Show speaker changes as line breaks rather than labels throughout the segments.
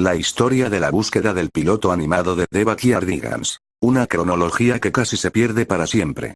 La historia de la búsqueda del piloto animado de The Backyardigans. Una cronología que casi se pierde para siempre.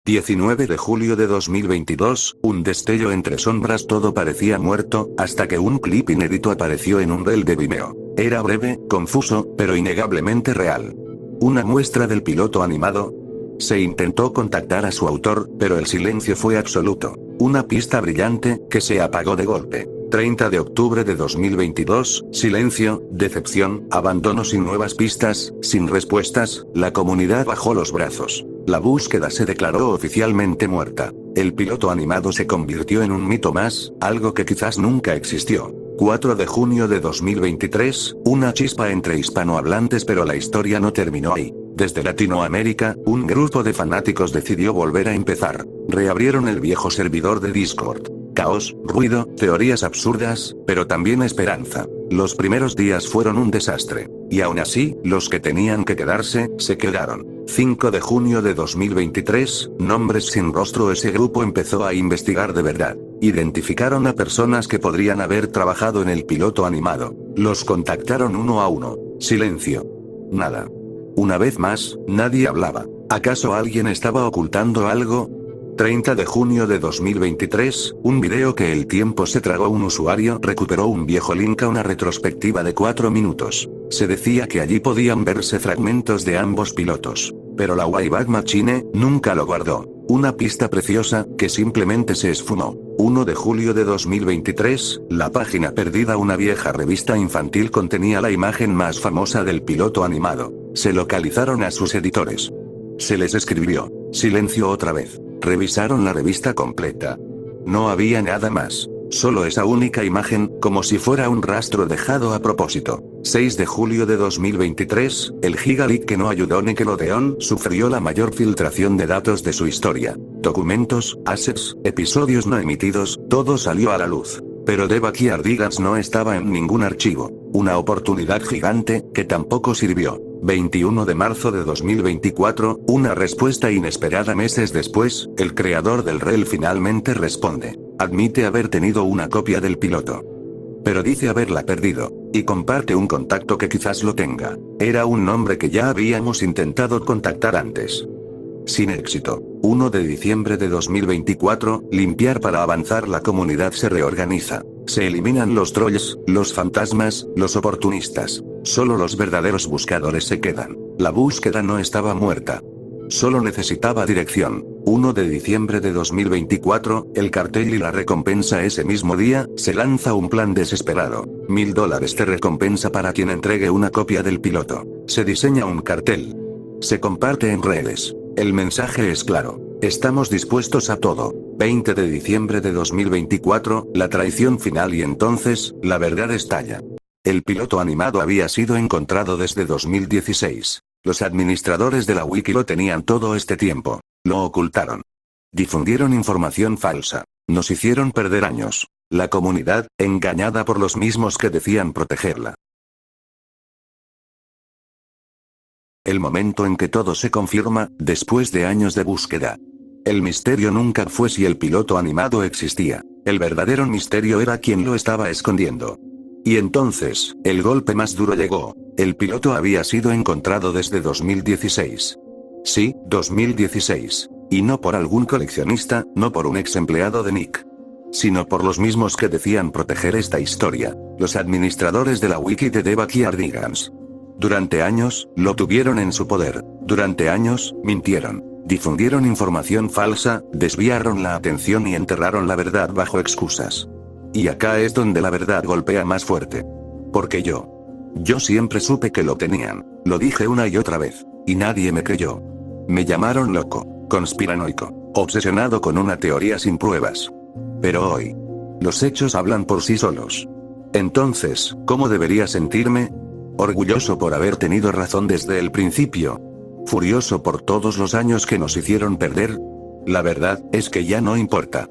19 de julio de 2022, un destello entre sombras, todo parecía muerto, hasta que un clip inédito apareció en un reel de Vimeo. Era breve, confuso, pero innegablemente real. Una muestra del piloto animado. Se intentó contactar a su autor, pero el silencio fue absoluto. Una pista brillante, que se apagó de golpe. 30 de octubre de 2022, silencio, decepción, abandono sin nuevas pistas, sin respuestas, la comunidad bajó los brazos. La búsqueda se declaró oficialmente muerta. El piloto animado se convirtió en un mito más, algo que quizás nunca existió. 4 de junio de 2023, una chispa entre hispanohablantes, pero la historia no terminó ahí. Desde Latinoamérica, un grupo de fanáticos decidió volver a empezar. Reabrieron el viejo servidor de Discord. Caos, ruido, teorías absurdas, pero también esperanza. Los primeros días fueron un desastre. Y aún así, los que tenían que quedarse, se quedaron. 5 de junio de 2023, nombres sin rostro. Ese grupo empezó a investigar de verdad. Identificaron a personas que podrían haber trabajado en el piloto animado. Los contactaron uno a uno. Silencio. Nada. Una vez más, nadie hablaba. ¿Acaso alguien estaba ocultando algo? 30 de junio de 2023, un video que el tiempo se tragó. Un usuario recuperó un viejo link a una retrospectiva de 4 minutos. Se decía que allí podían verse fragmentos de ambos pilotos. Pero la Wayback Machine nunca lo guardó. Una pista preciosa, que simplemente se esfumó. 1 de julio de 2023, la página perdida. Una vieja revista infantil contenía la imagen más famosa del piloto animado. Se localizaron a sus editores. Se les escribió. Silencio otra vez. Revisaron la revista completa. No había nada más. Solo esa única imagen, como si fuera un rastro dejado a propósito. 6 de julio de 2023, el Gigaleak que no ayudó. Nickelodeon sufrió la mayor filtración de datos de su historia. Documentos, assets, episodios no emitidos, todo salió a la luz. Pero The Backyardigans no estaba en ningún archivo. Una oportunidad gigante, que tampoco sirvió. 21 de marzo de 2024, una respuesta inesperada. Meses después, el creador del reel finalmente responde. Admite haber tenido una copia del piloto. Pero dice haberla perdido. Y comparte un contacto que quizás lo tenga. Era un nombre que ya habíamos intentado contactar antes. Sin éxito. 1 de diciembre de 2024, limpiar para avanzar. La comunidad se reorganiza. Se eliminan los trolls, los fantasmas, los oportunistas. Solo los verdaderos buscadores se quedan. La búsqueda no estaba muerta. Solo necesitaba dirección. 1 de diciembre de 2024, el cartel y la recompensa. Ese mismo día, se lanza un plan desesperado. $1000 de recompensa para quien entregue una copia del piloto. Se diseña un cartel. Se comparte en redes. El mensaje es claro. Estamos dispuestos a todo. 20 de diciembre de 2024, la traición final. Y entonces, la verdad estalla. El piloto animado había sido encontrado desde 2016. Los administradores de la wiki lo tenían todo este tiempo. Lo ocultaron. Difundieron información falsa. Nos hicieron perder años. La comunidad, engañada por los mismos que decían protegerla. El momento en que todo se confirma, después de años de búsqueda. El misterio nunca fue si el piloto animado existía. El verdadero misterio era quién lo estaba escondiendo. Y entonces, el golpe más duro llegó. El piloto había sido encontrado desde 2016. Sí, 2016. Y no por algún coleccionista, no por un ex empleado de Nick. Sino por los mismos que decían proteger esta historia. Los administradores de la wiki de The Backyardigans. Durante años, lo tuvieron en su poder. Durante años, mintieron. Difundieron información falsa, desviaron la atención y enterraron la verdad bajo excusas. Y acá es donde la verdad golpea más fuerte. Porque yo siempre supe que lo tenían. Lo dije una y otra vez. Y nadie me creyó. Me llamaron loco, conspiranoico, obsesionado con una teoría sin pruebas. Pero hoy, los hechos hablan por sí solos. Entonces, ¿cómo debería sentirme? Orgulloso por haber tenido razón desde el principio. Furioso por todos los años que nos hicieron perder. La verdad, es que ya no importa.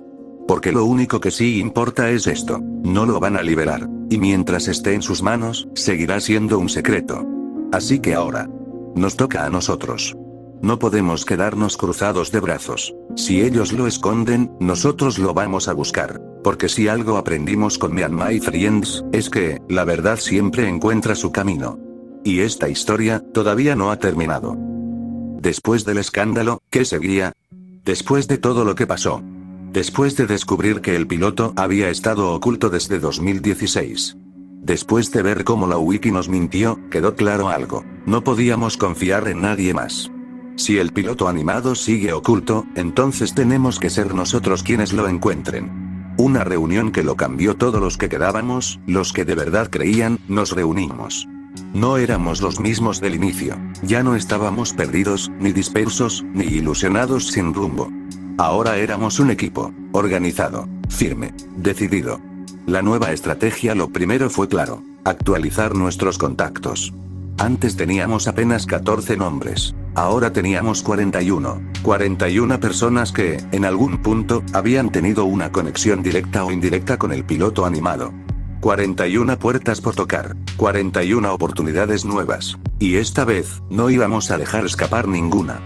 Porque lo único que sí importa es esto. No lo van a liberar. Y mientras esté en sus manos, seguirá siendo un secreto. Así que ahora, nos toca a nosotros. No podemos quedarnos cruzados de brazos. Si ellos lo esconden, nosotros lo vamos a buscar. Porque si algo aprendimos con Me and My Friends, es que, la verdad siempre encuentra su camino. Y esta historia, todavía no ha terminado. Después del escándalo, ¿qué seguía? Después de todo lo que pasó. Después de descubrir que el piloto había estado oculto desde 2016. Después de ver cómo la Wiki nos mintió, quedó claro algo. No podíamos confiar en nadie más. Si el piloto animado sigue oculto, entonces tenemos que ser nosotros quienes lo encuentren. Una reunión que lo cambió todo. Los que quedábamos, los que de verdad creían, nos reunimos. No éramos los mismos del inicio. Ya no estábamos perdidos, ni dispersos, ni ilusionados sin rumbo. Ahora éramos un equipo, organizado, firme, decidido. La nueva estrategia, lo primero fue claro: actualizar nuestros contactos. Antes teníamos apenas 14 nombres. Ahora teníamos 41. 41 personas que, en algún punto, habían tenido una conexión directa o indirecta con el piloto animado. 41 puertas por tocar. 41 oportunidades nuevas. Y esta vez, no íbamos a dejar escapar ninguna.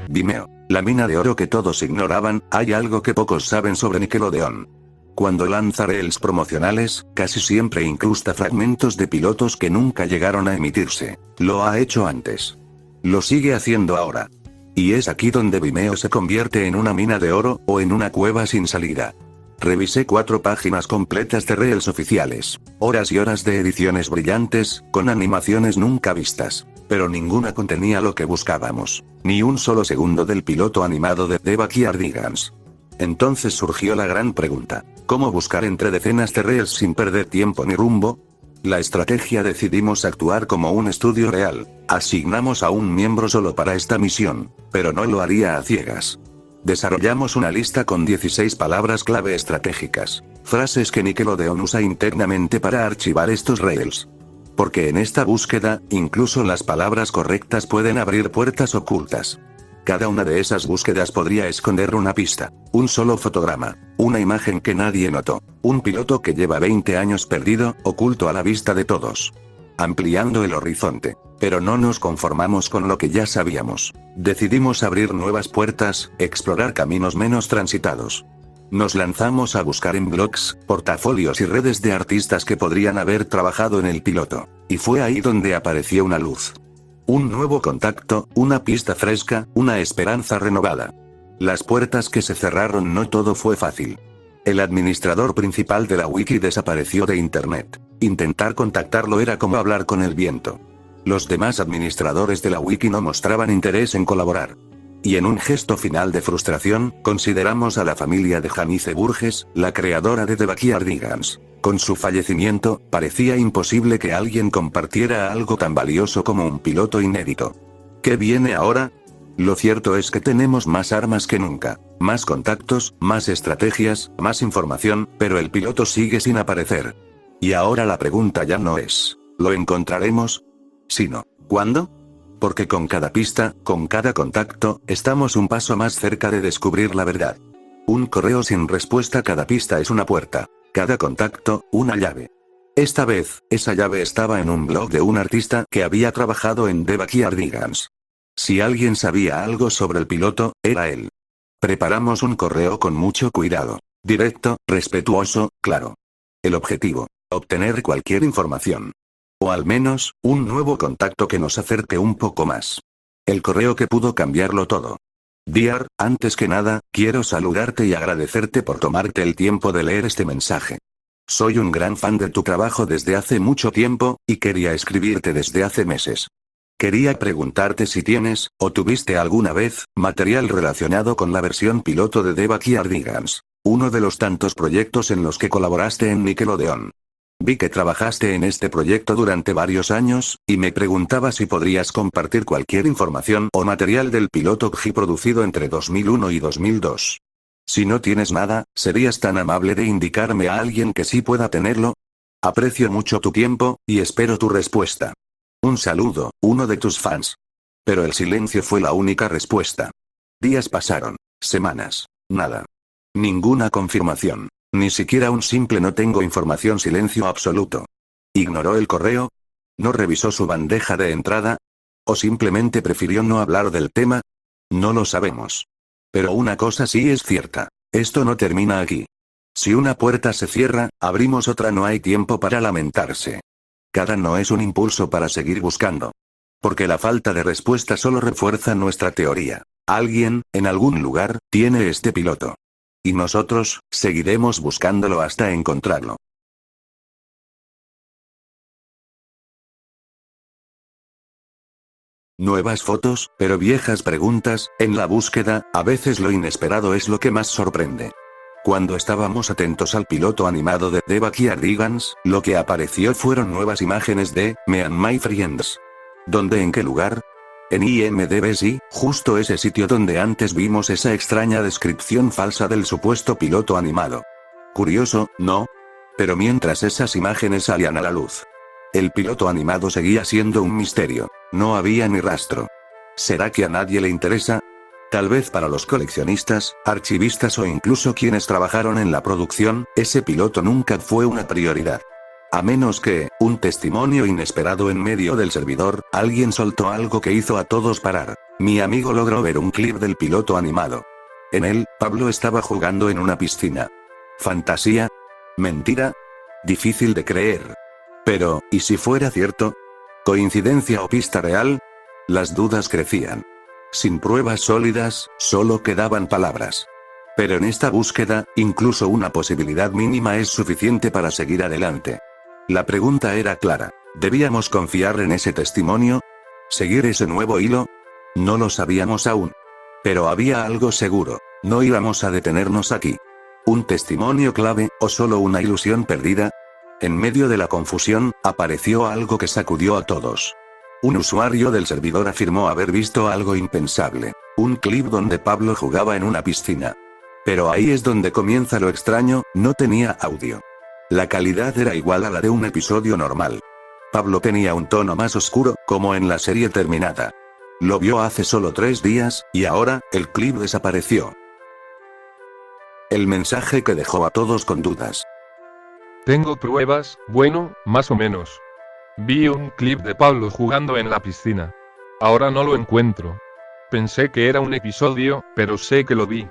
Vimeo, la mina de oro que todos ignoraban. Hay algo que pocos saben sobre Nickelodeon. Cuando lanza reels promocionales, casi siempre incrusta fragmentos de pilotos que nunca llegaron a emitirse. Lo ha hecho antes. Lo sigue haciendo ahora. Y es aquí donde Vimeo se convierte en una mina de oro, o en una cueva sin salida. Revisé 4 páginas completas de reels oficiales. Horas y horas de ediciones brillantes, con animaciones nunca vistas. Pero ninguna contenía lo que buscábamos. Ni un solo segundo del piloto animado de The Backyardigans. Entonces surgió la gran pregunta: ¿cómo buscar entre decenas de reels sin perder tiempo ni rumbo? La estrategia: decidimos actuar como un estudio real. Asignamos a un miembro solo para esta misión, pero no lo haría a ciegas. Desarrollamos una lista con 16 palabras clave estratégicas, frases que Nickelodeon usa internamente para archivar estos reels. Porque en esta búsqueda, incluso las palabras correctas pueden abrir puertas ocultas. Cada una de esas búsquedas podría esconder una pista, un solo fotograma, una imagen que nadie notó, un piloto que lleva 20 años perdido, oculto a la vista de todos. Ampliando el horizonte. Pero no nos conformamos con lo que ya sabíamos. Decidimos abrir nuevas puertas, explorar caminos menos transitados. Nos lanzamos a buscar en blogs, portafolios y redes de artistas que podrían haber trabajado en el piloto. Y fue ahí donde apareció una luz. Un nuevo contacto, una pista fresca, una esperanza renovada. Las puertas que se cerraron. No todo fue fácil. El administrador principal de la wiki desapareció de internet. Intentar contactarlo era como hablar con el viento. Los demás administradores de la wiki no mostraban interés en colaborar. Y en un gesto final de frustración, consideramos a la familia de Janice Burgess, la creadora de The Backyardigans. Con su fallecimiento, parecía imposible que alguien compartiera algo tan valioso como un piloto inédito. ¿Qué viene ahora? Lo cierto es que tenemos más armas que nunca, más contactos, más estrategias, más información, pero el piloto sigue sin aparecer. Y ahora la pregunta ya no es: ¿lo encontraremos? Sino, ¿cuándo? Porque con cada pista, con cada contacto, estamos un paso más cerca de descubrir la verdad. Un correo sin respuesta. Cada pista es una puerta. Cada contacto, una llave. Esta vez, esa llave estaba en un blog de un artista que había trabajado en The Backyardigans. Si alguien sabía algo sobre el piloto, era él. Preparamos un correo con mucho cuidado. Directo, respetuoso, claro. El objetivo: obtener cualquier información. O al menos, un nuevo contacto que nos acerque un poco más. El correo que pudo cambiarlo todo. Dear, antes que nada, quiero saludarte y agradecerte por tomarte el tiempo de leer este mensaje. Soy un gran fan de tu trabajo desde hace mucho tiempo, y quería escribirte desde hace meses. Quería preguntarte si tienes, o tuviste alguna vez, material relacionado con la versión piloto de The Backyardigans, uno de los tantos proyectos en los que colaboraste en Nickelodeon. Vi que trabajaste en este proyecto durante varios años, y me preguntaba si podrías compartir cualquier información o material del piloto GI producido entre 2001 y 2002. Si no tienes nada, ¿serías tan amable de indicarme a alguien que sí pueda tenerlo? Aprecio mucho tu tiempo, y espero tu respuesta. Un saludo, uno de tus fans. Pero el silencio fue la única respuesta. Días pasaron, semanas, nada. Ninguna confirmación. Ni siquiera un simple "no tengo información". Silencio absoluto. ¿Ignoró el correo? ¿No revisó su bandeja de entrada? ¿O simplemente prefirió no hablar del tema? No lo sabemos. Pero una cosa sí es cierta. Esto no termina aquí. Si una puerta se cierra, abrimos otra, no hay tiempo para lamentarse. Cada no es un impulso para seguir buscando. Porque la falta de respuesta solo refuerza nuestra teoría. Alguien, en algún lugar, tiene este piloto. Y nosotros, seguiremos buscándolo hasta encontrarlo. Nuevas fotos, pero viejas preguntas, en la búsqueda, a veces lo inesperado es lo que más sorprende. Cuando estábamos atentos al piloto animado de The Backyardigans, lo que apareció fueron nuevas imágenes de Me and My Friends. ¿Dónde, en qué lugar? En IMDb, sí, justo ese sitio donde antes vimos esa extraña descripción falsa del supuesto piloto animado. Curioso, ¿no? Pero mientras esas imágenes salían a la luz, el piloto animado seguía siendo un misterio. No había ni rastro. ¿Será que a nadie le interesa? Tal vez para los coleccionistas, archivistas o incluso quienes trabajaron en la producción, ese piloto nunca fue una prioridad. A menos que, un testimonio inesperado en medio del servidor, alguien soltó algo que hizo a todos parar. Mi amigo logró ver un clip del piloto animado. En él, Pablo estaba jugando en una piscina. ¿Fantasía? ¿Mentira? Difícil de creer. Pero, ¿y si fuera cierto? ¿Coincidencia o pista real? Las dudas crecían. Sin pruebas sólidas, solo quedaban palabras. Pero en esta búsqueda, incluso una posibilidad mínima es suficiente para seguir adelante. La pregunta era clara. ¿Debíamos confiar en ese testimonio? ¿Seguir ese nuevo hilo? No lo sabíamos aún. Pero había algo seguro. No íbamos a detenernos aquí. ¿Un testimonio clave, o solo una ilusión perdida? En medio de la confusión, apareció algo que sacudió a todos. Un usuario del servidor afirmó haber visto algo impensable. Un clip donde Pablo jugaba en una piscina. Pero ahí es donde comienza lo extraño, no tenía audio. La calidad era igual a la de un episodio normal. Pablo tenía un tono más oscuro, como en la serie terminada. Lo vio hace solo 3 días, y ahora, el clip desapareció. El mensaje que dejó a todos con dudas.
Tengo pruebas, bueno, más o menos. Vi un clip de Pablo jugando en la piscina. Ahora no lo encuentro. Pensé que era un episodio, pero sé que lo vi.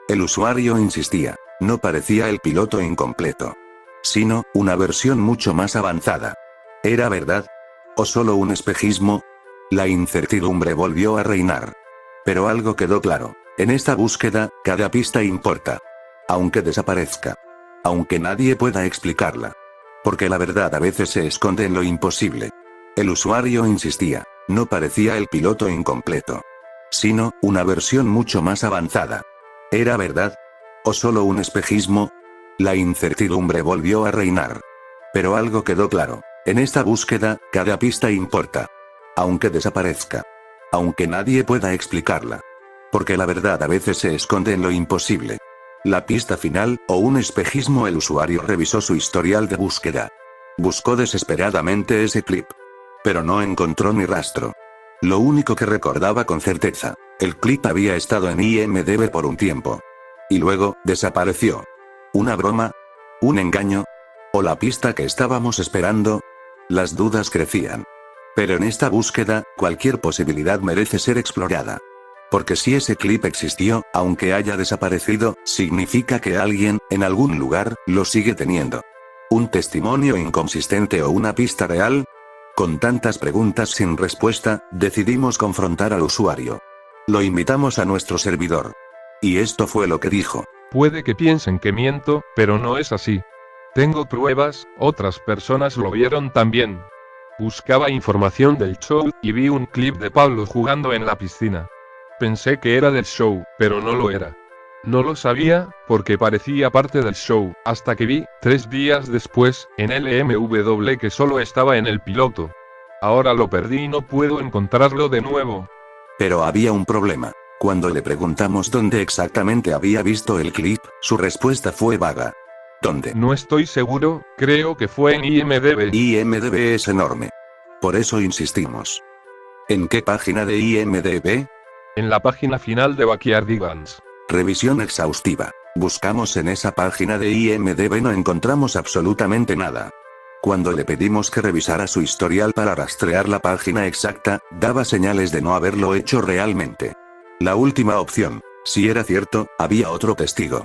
El usuario insistía. No parecía el piloto incompleto, sino una versión mucho más avanzada. ¿Era verdad? ¿O solo un espejismo? La incertidumbre volvió a reinar. Pero algo quedó claro. En esta búsqueda, cada pista importa. Aunque desaparezca. Aunque nadie pueda explicarla. Porque la verdad a veces se esconde en lo imposible. El usuario insistía. No parecía el piloto incompleto, sino una versión mucho más avanzada. ¿Era verdad? ¿O solo un espejismo? La incertidumbre volvió a reinar. Pero algo quedó claro. En esta búsqueda, cada pista importa. Aunque desaparezca. Aunque nadie pueda explicarla. Porque la verdad a veces se esconde en lo imposible. La pista final, o un espejismo. El usuario revisó su historial de búsqueda. Buscó desesperadamente ese clip. Pero no encontró ni rastro. Lo único que recordaba con certeza. El clip había estado en IMDb por un tiempo. Y luego, desapareció. ¿Una broma? ¿Un engaño? ¿O la pista que estábamos esperando? Las dudas crecían. Pero en esta búsqueda, cualquier posibilidad merece ser explorada. Porque si ese clip existió, aunque haya desaparecido, significa que alguien, en algún lugar, lo sigue teniendo. ¿Un testimonio inconsistente o una pista real? Con tantas preguntas sin respuesta, decidimos confrontar al usuario. Lo invitamos a nuestro servidor. Y esto fue lo que dijo.
Puede que piensen que miento, pero no es así. Tengo pruebas, otras personas lo vieron también. Buscaba información del show, y vi un clip de Pablo jugando en la piscina. Pensé que era del show, pero no lo era. No lo sabía, porque parecía parte del show, hasta que vi, 3 días después, en LMW que solo estaba en el piloto. Ahora lo perdí y no puedo encontrarlo de nuevo.
Pero había un problema. Cuando le preguntamos dónde exactamente había visto el clip, su respuesta fue vaga. ¿Dónde?
No estoy seguro, creo que fue en IMDb.
IMDb es enorme. Por eso insistimos. ¿En qué página de IMDb?
En la página final de Backyardigans.
Revisión exhaustiva. Buscamos en esa página de IMDb, no encontramos absolutamente nada. Cuando le pedimos que revisara su historial para rastrear la página exacta, daba señales de no haberlo hecho realmente. La última opción, si era cierto, había otro testigo.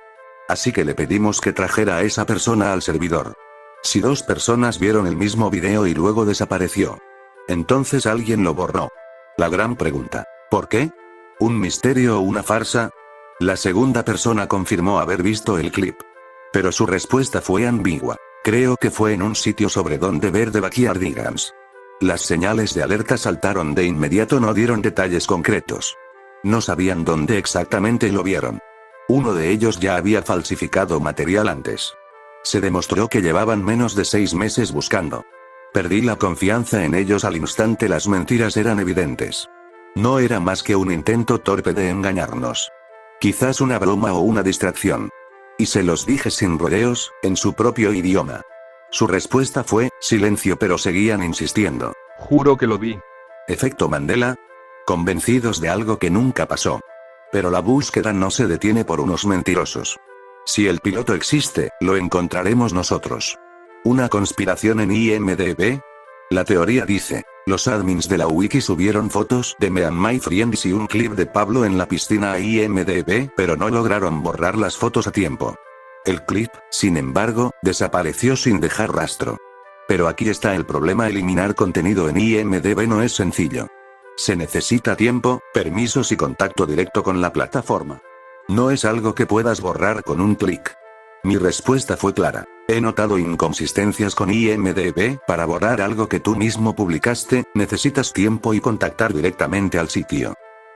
Así que le pedimos que trajera a esa persona al servidor. Si 2 personas vieron el mismo video y luego desapareció, entonces alguien lo borró. La gran pregunta: ¿por qué? ¿Un misterio o una farsa? La segunda persona confirmó haber visto el clip, pero su respuesta fue ambigua. Creo que fue en un sitio sobre donde ver The Backyardigans. Las señales de alerta saltaron de inmediato, no dieron detalles concretos. No sabían dónde exactamente lo vieron. Uno de ellos ya había falsificado material antes. Se demostró que llevaban menos de 6 meses buscando. Perdí la confianza en ellos al instante, las mentiras eran evidentes. No era más que un intento torpe de engañarnos. Quizás una broma o una distracción. Y se los dije sin rodeos, en su propio idioma. Su respuesta fue silencio, pero seguían insistiendo.
Juro que lo vi.
Efecto Mandela. Convencidos de algo que nunca pasó. Pero la búsqueda no se detiene por unos mentirosos. Si el piloto existe, lo encontraremos nosotros. ¿Una conspiración en IMDb? La teoría dice: los admins de la wiki subieron fotos de Me and My Friends y un clip de Pablo en la piscina a IMDb, pero no lograron borrar las fotos a tiempo. El clip, sin embargo, desapareció sin dejar rastro. Pero aquí está el problema: eliminar contenido en IMDb no es sencillo. Se necesita tiempo, permisos y contacto directo con la plataforma. No es algo que puedas borrar con un clic. Mi respuesta fue clara: he notado inconsistencias con IMDb. Para borrar algo que tú mismo publicaste, necesitas tiempo y contactar directamente al sitio.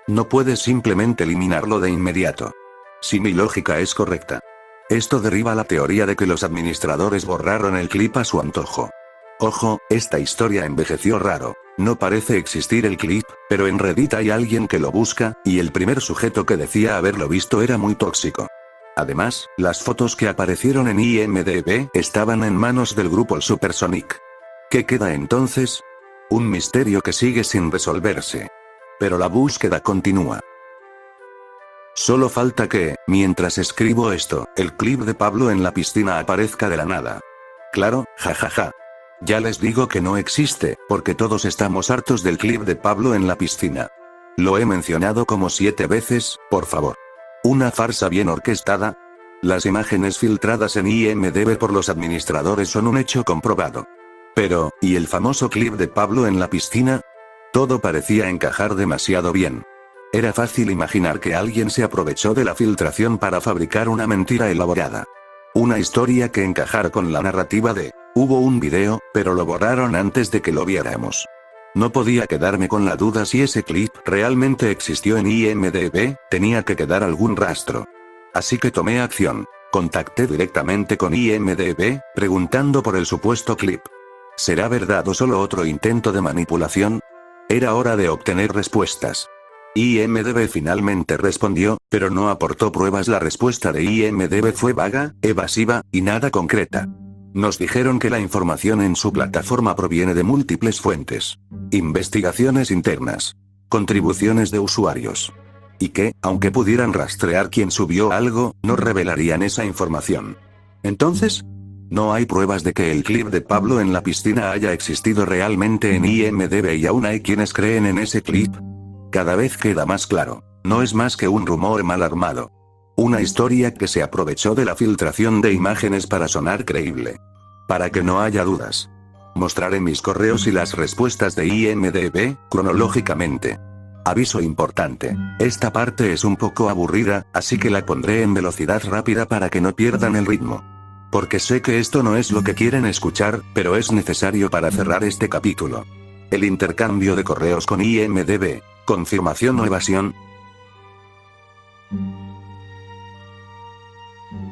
No puedes simplemente eliminarlo de inmediato. Si mi lógica es correcta, esto deriva la teoría de que los administradores borraron el clip a su antojo. Ojo, esta historia envejeció raro. No parece existir el clip, pero en Reddit hay alguien que lo busca, y el primer sujeto que decía haberlo visto era muy tóxico. Además, las fotos que aparecieron en IMDb estaban en manos del grupo El Supersonic. ¿Qué queda entonces? Un misterio que sigue sin resolverse. Pero la búsqueda continúa. Solo falta que, mientras escribo esto, el clip de Pablo en la piscina aparezca de la nada. Claro, jajaja. Ya les digo que no existe, porque todos estamos hartos del clip de Pablo en la piscina. Lo he mencionado como 7 veces, por favor. ¿Una farsa bien orquestada? Las imágenes filtradas en IMDb por los administradores son un hecho comprobado. Pero, ¿y el famoso clip de Pablo en la piscina? Todo parecía encajar demasiado bien. Era fácil imaginar que alguien se aprovechó de la filtración para fabricar una mentira elaborada. Una historia que encajara con la narrativa de: hubo un video, pero lo borraron antes de que lo viéramos. No podía quedarme con la duda si ese clip realmente existió en IMDb, tenía que quedar algún rastro. Así que tomé acción. Contacté directamente con IMDb, preguntando por el supuesto clip. ¿Será verdad o solo otro intento de manipulación? Era hora de obtener respuestas. IMDb finalmente respondió, pero no aportó pruebas. La respuesta de IMDb fue vaga, evasiva, y nada concreta. Nos dijeron que la información en su plataforma proviene de múltiples fuentes. Investigaciones internas. Contribuciones de usuarios. Y que, aunque pudieran rastrear quién subió algo, no revelarían esa información. Entonces, ¿no hay pruebas de que el clip de Pablo en la piscina haya existido realmente en IMDb y aún hay quienes creen en ese clip? Cada vez queda más claro. No es más que un rumor mal armado. Una historia que se aprovechó de la filtración de imágenes para sonar creíble. Para que no haya dudas, mostraré mis correos y las respuestas de IMDb, cronológicamente. Aviso importante. Esta parte es un poco aburrida, así que la pondré en velocidad rápida para que no pierdan el ritmo. Porque sé que esto no es lo que quieren escuchar, pero es necesario para cerrar este capítulo. El intercambio de correos con IMDb. ¿Confirmación o evasión?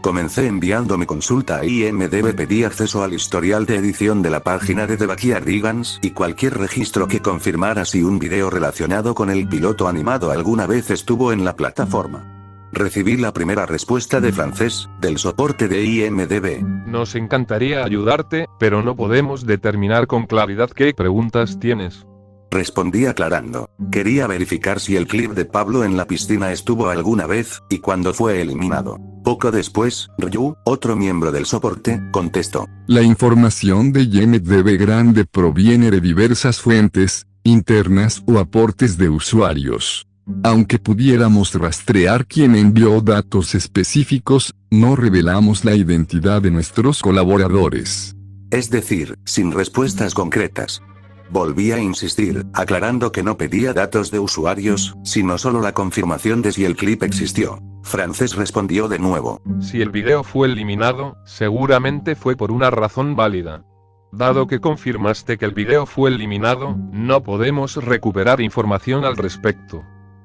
Comencé enviando mi consulta a IMDb, pedí acceso al historial de edición de la página de The Backyardigans y cualquier registro que confirmara si un video relacionado con el piloto animado alguna vez estuvo en la plataforma. Recibí la primera respuesta de francés, del soporte de IMDb.
Nos encantaría ayudarte, pero no podemos determinar con claridad qué preguntas tienes.
Respondí aclarando. Quería verificar si el clip de Pablo en la piscina estuvo alguna vez, y cuándo fue eliminado. Poco después, Ryu, otro miembro del soporte, contestó.
La información de IMDb grande proviene de diversas fuentes, internas o aportes de usuarios. Aunque pudiéramos rastrear quién envió datos específicos, no revelamos la identidad de nuestros colaboradores.
Es decir, sin respuestas concretas. Volví a insistir, aclarando que no pedía datos de usuarios, sino solo la confirmación de si el clip existió. Frances respondió de nuevo.
Si el video fue eliminado, seguramente fue por una razón válida. Dado que confirmaste que el video fue eliminado, no podemos recuperar información al respecto.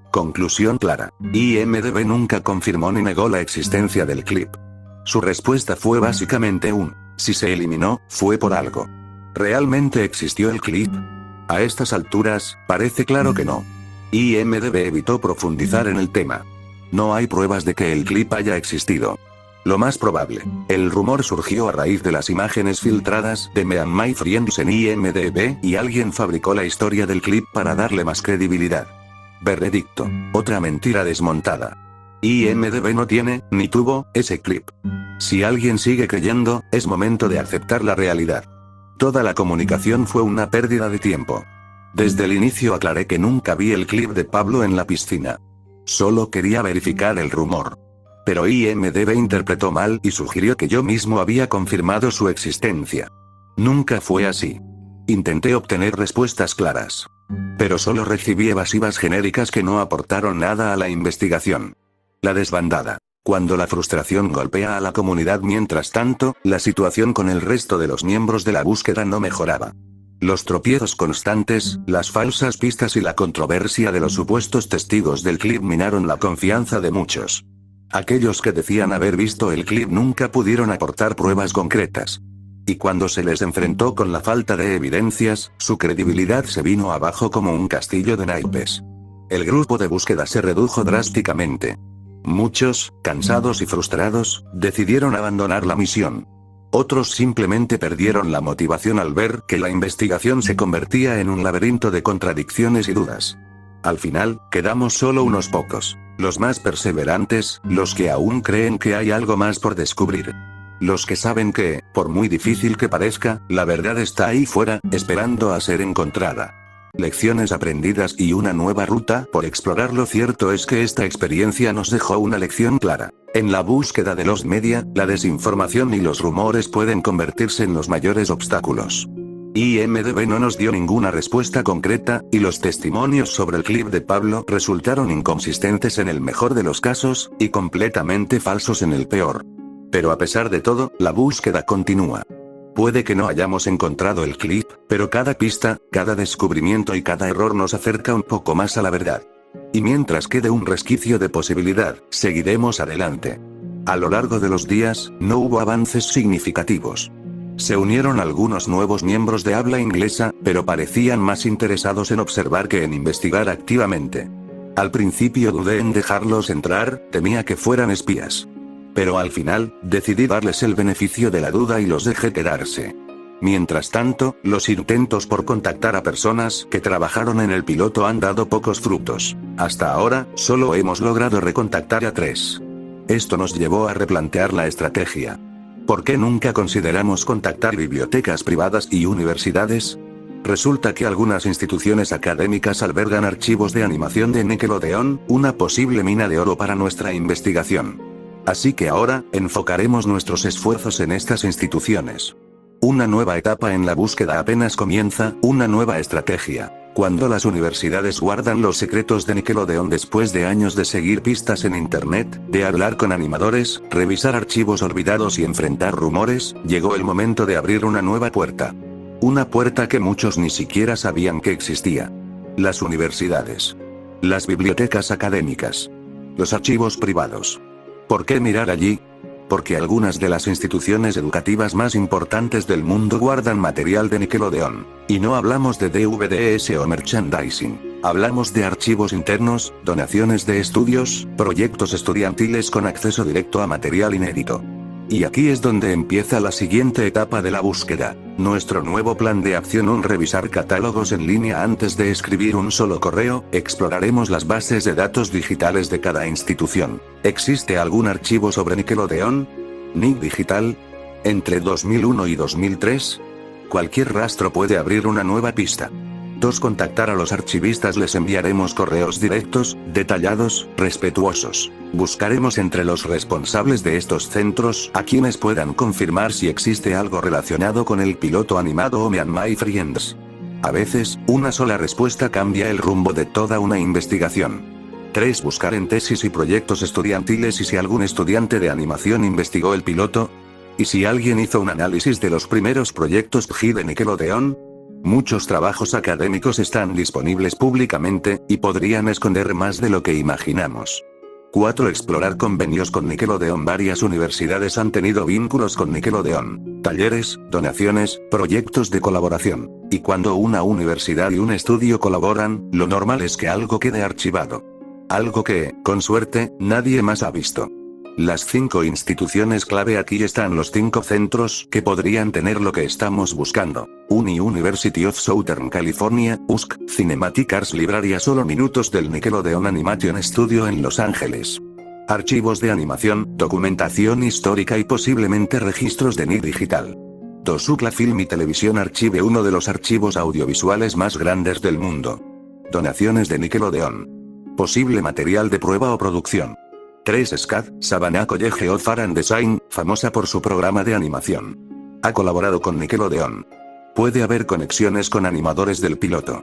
Conclusión clara. IMDb nunca confirmó ni negó la existencia del clip. Su respuesta fue básicamente si se eliminó, fue por algo. ¿Realmente existió el clip? A estas alturas, parece claro que no. IMDb evitó profundizar en el tema. No hay pruebas de que el clip haya existido. Lo más probable, el rumor surgió a raíz de las imágenes filtradas de Me and My Friends en IMDb y alguien fabricó la historia del clip para darle más credibilidad. Veredicto, otra mentira desmontada. IMDb no tiene, ni tuvo, ese clip. Si alguien sigue creyendo, es momento de aceptar la realidad. Toda la comunicación fue una pérdida de tiempo. Desde el inicio aclaré que nunca vi el clip de Pablo en la piscina. Solo quería verificar el rumor. Pero IMDb interpretó mal y sugirió que yo mismo había confirmado su existencia. Nunca fue así. Intenté obtener respuestas claras. Pero solo recibí evasivas genéricas que no aportaron nada a la investigación. La desbandada. Cuando la frustración golpea a la comunidad, mientras tanto, la situación con el resto de los miembros de la búsqueda no mejoraba. Los tropiezos constantes, las falsas pistas y la controversia de los supuestos testigos del clip minaron la confianza de muchos. Aquellos que decían haber visto el clip nunca pudieron aportar pruebas concretas. Y cuando se les enfrentó con la falta de evidencias, su credibilidad se vino abajo como un castillo de naipes. El grupo de búsqueda se redujo drásticamente. Muchos, cansados y frustrados, decidieron abandonar la misión. Otros simplemente perdieron la motivación al ver que la investigación se convertía en un laberinto de contradicciones y dudas. Al final, quedamos solo unos pocos. Los más perseverantes, los que aún creen que hay algo más por descubrir. Los que saben que, por muy difícil que parezca, la verdad está ahí fuera, esperando a ser encontrada. Lecciones aprendidas y una nueva ruta por explorar. Lo cierto es que esta experiencia nos dejó una lección clara. En la búsqueda de los media, la desinformación y los rumores pueden convertirse en los mayores obstáculos. IMDb no nos dio ninguna respuesta concreta, y los testimonios sobre el clip de Pablo resultaron inconsistentes en el mejor de los casos, y completamente falsos en el peor. Pero a pesar de todo, la búsqueda continúa. Puede que no hayamos encontrado el clip, pero cada pista, cada descubrimiento y cada error nos acerca un poco más a la verdad. Y mientras quede un resquicio de posibilidad, seguiremos adelante. A lo largo de los días, no hubo avances significativos. Se unieron algunos nuevos miembros de habla inglesa, pero parecían más interesados en observar que en investigar activamente. Al principio dudé en dejarlos entrar, temía que fueran espías. Pero al final, decidí darles el beneficio de la duda y los dejé quedarse. Mientras tanto, los intentos por contactar a personas que trabajaron en el piloto han dado pocos frutos. Hasta ahora, solo hemos logrado recontactar a 3. Esto nos llevó a replantear la estrategia. ¿Por qué nunca consideramos contactar bibliotecas privadas y universidades? Resulta que algunas instituciones académicas albergan archivos de animación de Nickelodeon, una posible mina de oro para nuestra investigación. Así que ahora, enfocaremos nuestros esfuerzos en estas instituciones. Una nueva etapa en la búsqueda apenas comienza, una nueva estrategia. Cuando las universidades guardan los secretos de Nickelodeon después de años de seguir pistas en internet, de hablar con animadores, revisar archivos olvidados y enfrentar rumores, llegó el momento de abrir una nueva puerta. Una puerta que muchos ni siquiera sabían que existía. Las universidades. Las bibliotecas académicas. Los archivos privados. ¿Por qué mirar allí? Porque algunas de las instituciones educativas más importantes del mundo guardan material de Nickelodeon. Y no hablamos de DVDs o merchandising. Hablamos de archivos internos, donaciones de estudios, proyectos estudiantiles con acceso directo a material inédito. Y aquí es donde empieza la siguiente etapa de la búsqueda. Nuestro nuevo plan de acción: revisar catálogos en línea antes de escribir un solo correo. Exploraremos las bases de datos digitales de cada institución. ¿Existe algún archivo sobre Nickelodeon? ¿Nick Digital? ¿Entre 2001 y 2003? Cualquier rastro puede abrir una nueva pista. 2. Contactar a los archivistas. Les enviaremos correos directos, detallados, respetuosos. Buscaremos entre los responsables de estos centros a quienes puedan confirmar si existe algo relacionado con el piloto animado o Me and My Friends. A veces, una sola respuesta cambia el rumbo de toda una investigación. 3. Buscar en tesis y proyectos estudiantiles y si algún estudiante de animación investigó el piloto. ¿Y si alguien hizo un análisis de los primeros proyectos PG de Nickelodeon? Muchos trabajos académicos están disponibles públicamente, y podrían esconder más de lo que imaginamos. 4. Explorar convenios con Nickelodeon. Varias universidades han tenido vínculos con Nickelodeon. Talleres, donaciones, proyectos de colaboración. Y cuando una universidad y un estudio colaboran, lo normal es que algo quede archivado. Algo que, con suerte, nadie más ha visto. Las 5 instituciones clave. Aquí están los 5 centros que podrían tener lo que estamos buscando. University of Southern California, USC, Cinematic Arts Library a solo minutos del Nickelodeon Animation Studio en Los Ángeles. Archivos de animación, documentación histórica y posiblemente registros de NID digital. 2. UCLA Film y Televisión Archive, uno de los archivos audiovisuales más grandes del mundo. Donaciones de Nickelodeon. Posible material de prueba o producción. 3. SCAD, Savannah College of Art and Design, famosa por su programa de animación. Ha colaborado con Nickelodeon. Puede haber conexiones con animadores del piloto.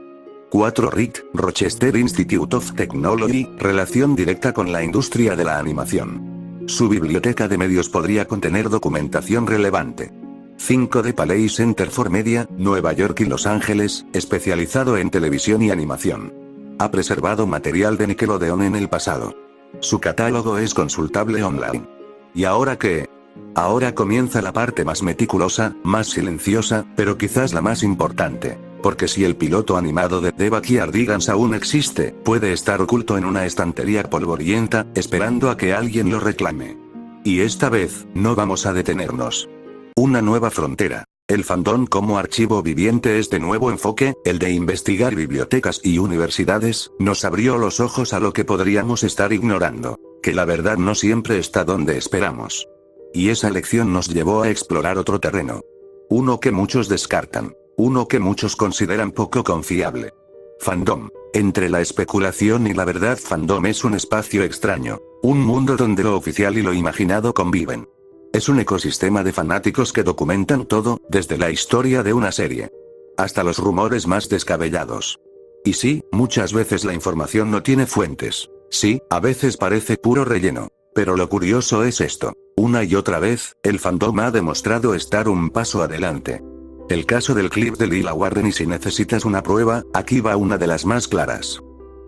4. RIT, Rochester Institute of Technology, relación directa con la industria de la animación. Su biblioteca de medios podría contener documentación relevante. 5. The Paley Center for Media, Nueva York y Los Ángeles, especializado en televisión y animación. Ha preservado material de Nickelodeon en el pasado. Su catálogo es consultable online. ¿Y ahora qué? Ahora comienza la parte más meticulosa, más silenciosa, pero quizás la más importante. Porque si el piloto animado de The Backyardigans aún existe, puede estar oculto en una estantería polvorienta, esperando a que alguien lo reclame. Y esta vez, no vamos a detenernos. Una nueva frontera. El fandom como archivo viviente. Este nuevo enfoque, el de investigar bibliotecas y universidades, nos abrió los ojos a lo que podríamos estar ignorando. Que la verdad no siempre está donde esperamos. Y esa lección nos llevó a explorar otro terreno. Uno que muchos descartan. Uno que muchos consideran poco confiable. Fandom. Entre la especulación y la verdad, fandom es un espacio extraño. Un mundo donde lo oficial y lo imaginado conviven. Es un ecosistema de fanáticos que documentan todo, desde la historia de una serie hasta los rumores más descabellados. Y sí, muchas veces la información no tiene fuentes. Sí, a veces parece puro relleno. Pero lo curioso es esto. Una y otra vez, el fandom ha demostrado estar un paso adelante. El caso del clip de Lila Warren, y si necesitas una prueba, aquí va una de las más claras.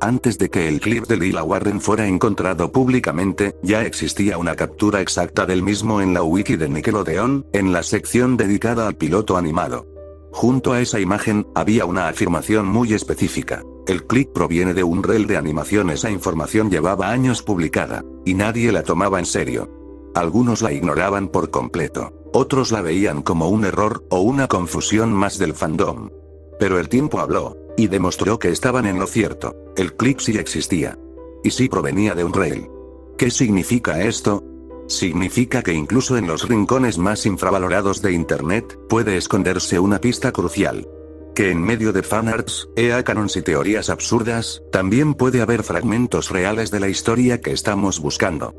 Antes de que el clip de Lila Warren fuera encontrado públicamente, ya existía una captura exacta del mismo en la wiki de Nickelodeon, en la sección dedicada al piloto animado. Junto a esa imagen, había una afirmación muy específica. El clip proviene de un reel de animación. Esa información llevaba años publicada, y nadie la tomaba en serio. Algunos la ignoraban por completo. Otros la veían como un error, o una confusión más del fandom. Pero el tiempo habló, y demostró que estaban en lo cierto. El clip sí existía. Y sí provenía de un reel. ¿Qué significa esto? Significa que incluso en los rincones más infravalorados de Internet, puede esconderse una pista crucial. Que en medio de fanarts, canons y teorías absurdas, también puede haber fragmentos reales de la historia que estamos buscando.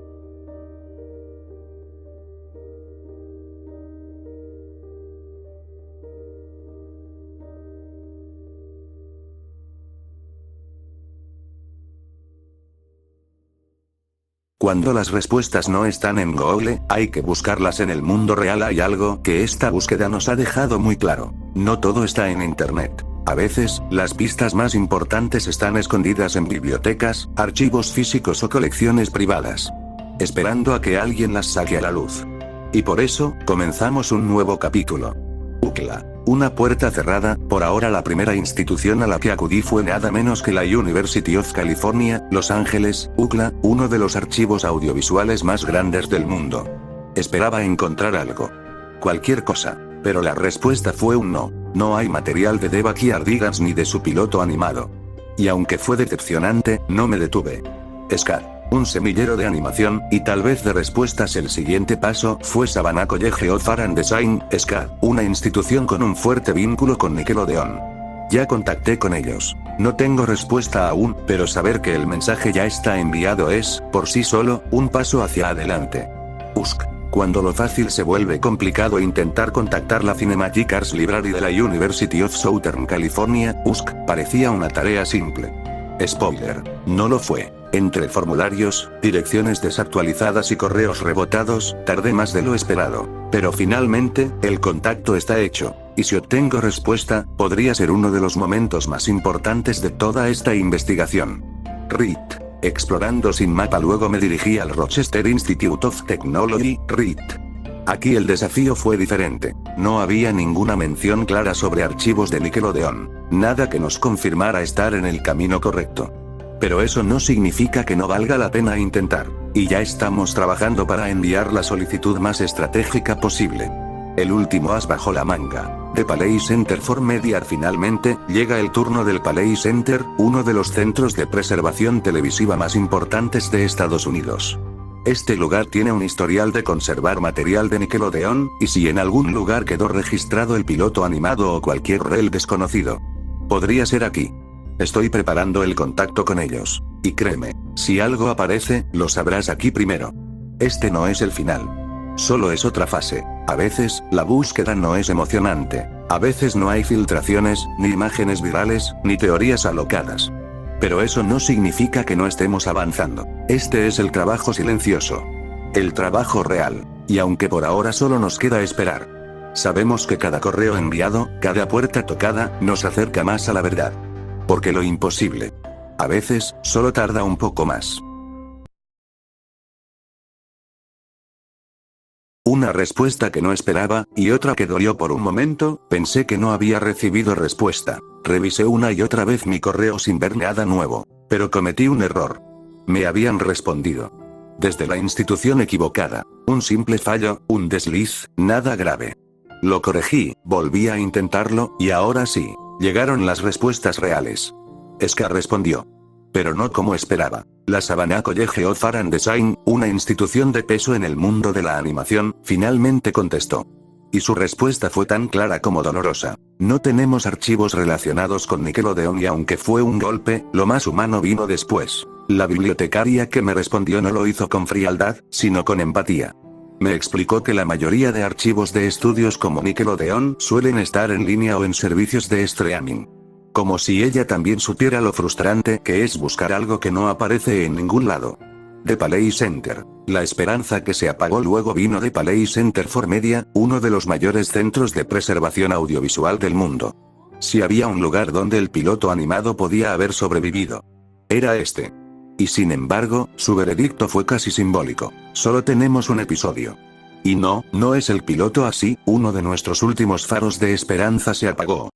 Cuando las respuestas no están en Google, hay que buscarlas en el mundo real. Hay algo que esta búsqueda nos ha dejado muy claro. No todo está en Internet. A veces, las pistas más importantes están escondidas en bibliotecas, archivos físicos o colecciones privadas. Esperando a que alguien las saque a la luz. Y por eso, comenzamos un nuevo capítulo. UCLA. Una puerta cerrada. Por ahora la primera institución a la que acudí fue nada menos que la University of California, Los Ángeles, UCLA, uno de los archivos audiovisuales más grandes del mundo. Esperaba encontrar algo. Cualquier cosa. Pero la respuesta fue un no. No hay material de The Backyardigans ni de su piloto animado. Y aunque fue decepcionante, no me detuve. SCAD. Un semillero de animación, y tal vez de respuestas. El siguiente paso fue Savannah College of Art and Design, SCAD, una institución con un fuerte vínculo con Nickelodeon. Ya contacté con ellos. No tengo respuesta aún, pero saber que el mensaje ya está enviado es, por sí solo, un paso hacia adelante. Usk. Cuando lo fácil se vuelve complicado, intentar contactar la Cinematic Arts Library de la University of Southern California, Usk, parecía una tarea simple. Spoiler, no lo fue. Entre formularios, direcciones desactualizadas y correos rebotados, tardé más de lo esperado. Pero finalmente, el contacto está hecho. Y si obtengo respuesta, podría ser uno de los momentos más importantes de toda esta investigación. RIT. Explorando sin mapa, luego me dirigí al Rochester Institute of Technology, RIT. Aquí el desafío fue diferente. No había ninguna mención clara sobre archivos de Nickelodeon. Nada que nos confirmara estar en el camino correcto. Pero eso no significa que no valga la pena intentar. Y ya estamos trabajando para enviar la solicitud más estratégica posible. El último as bajo la manga. The Paley Center for Media. Finalmente, llega el turno del Paley Center, uno de los centros de preservación televisiva más importantes de Estados Unidos. Este lugar tiene un historial de conservar material de Nickelodeon, y si en algún lugar quedó registrado el piloto animado o cualquier reel desconocido, podría ser aquí. Estoy preparando el contacto con ellos. Y créeme, si algo aparece, lo sabrás aquí primero. Este no es el final. Solo es otra fase. A veces, la búsqueda no es emocionante. A veces no hay filtraciones, ni imágenes virales, ni teorías alocadas. Pero eso no significa que no estemos avanzando. Este es el trabajo silencioso. El trabajo real. Y aunque por ahora solo nos queda esperar. Sabemos que cada correo enviado, cada puerta tocada, nos acerca más a la verdad. Porque lo imposible, a veces, solo tarda un poco más. Una respuesta que no esperaba, y otra que dolió por un momento. Pensé que no había recibido respuesta. Revisé una y otra vez mi correo sin ver nada nuevo. Pero cometí un error. Me habían respondido. Desde la institución equivocada. Un simple fallo, un desliz, nada grave. Lo corregí, volví a intentarlo, y ahora sí. Llegaron las respuestas reales. Scar respondió. Pero no como esperaba. La Savannah College of Art and Design, una institución de peso en el mundo de la animación, finalmente contestó. Y su respuesta fue tan clara como dolorosa. No tenemos archivos relacionados con Nickelodeon, y aunque fue un golpe, lo más humano vino después. La bibliotecaria que me respondió no lo hizo con frialdad, sino con empatía. Me explicó que la mayoría de archivos de estudios como Nickelodeon suelen estar en línea o en servicios de streaming. Como si ella también supiera lo frustrante que es buscar algo que no aparece en ningún lado. The Paley Center. La esperanza que se apagó luego vino de Paley Center for Media, uno de los mayores centros de preservación audiovisual del mundo. Si había un lugar donde el piloto animado podía haber sobrevivido, era este. Y sin embargo, su veredicto fue casi simbólico. Solo tenemos un episodio. Y no es el piloto así, uno de nuestros últimos faros de esperanza se apagó.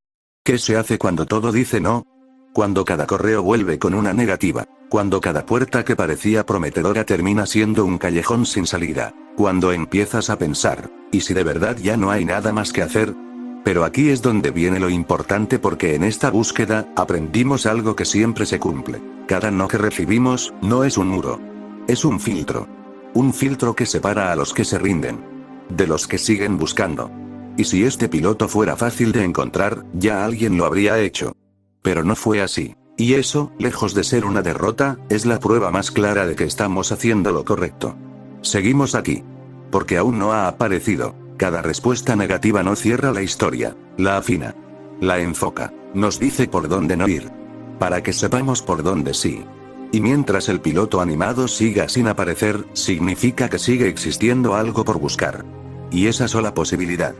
¿Qué se hace cuando todo dice no? Cuando cada correo vuelve con una negativa. Cuando cada puerta que parecía prometedora termina siendo un callejón sin salida. Cuando empiezas a pensar, ¿y si de verdad ya no hay nada más que hacer? Pero aquí es donde viene lo importante, porque en esta búsqueda, aprendimos algo que siempre se cumple. Cada no que recibimos, no es un muro. Es un filtro. Un filtro que separa a los que se rinden de los que siguen buscando. Y si este piloto fuera fácil de encontrar, ya alguien lo habría hecho. Pero no fue así. Y eso, lejos de ser una derrota, es la prueba más clara de que estamos haciendo lo correcto. Seguimos aquí. Porque aún no ha aparecido. Cada respuesta negativa no cierra la historia, la afina, la enfoca, nos dice por dónde no ir. Para que sepamos por dónde sí. Y mientras el piloto animado siga sin aparecer, significa que sigue existiendo algo por buscar. Y esa sola posibilidad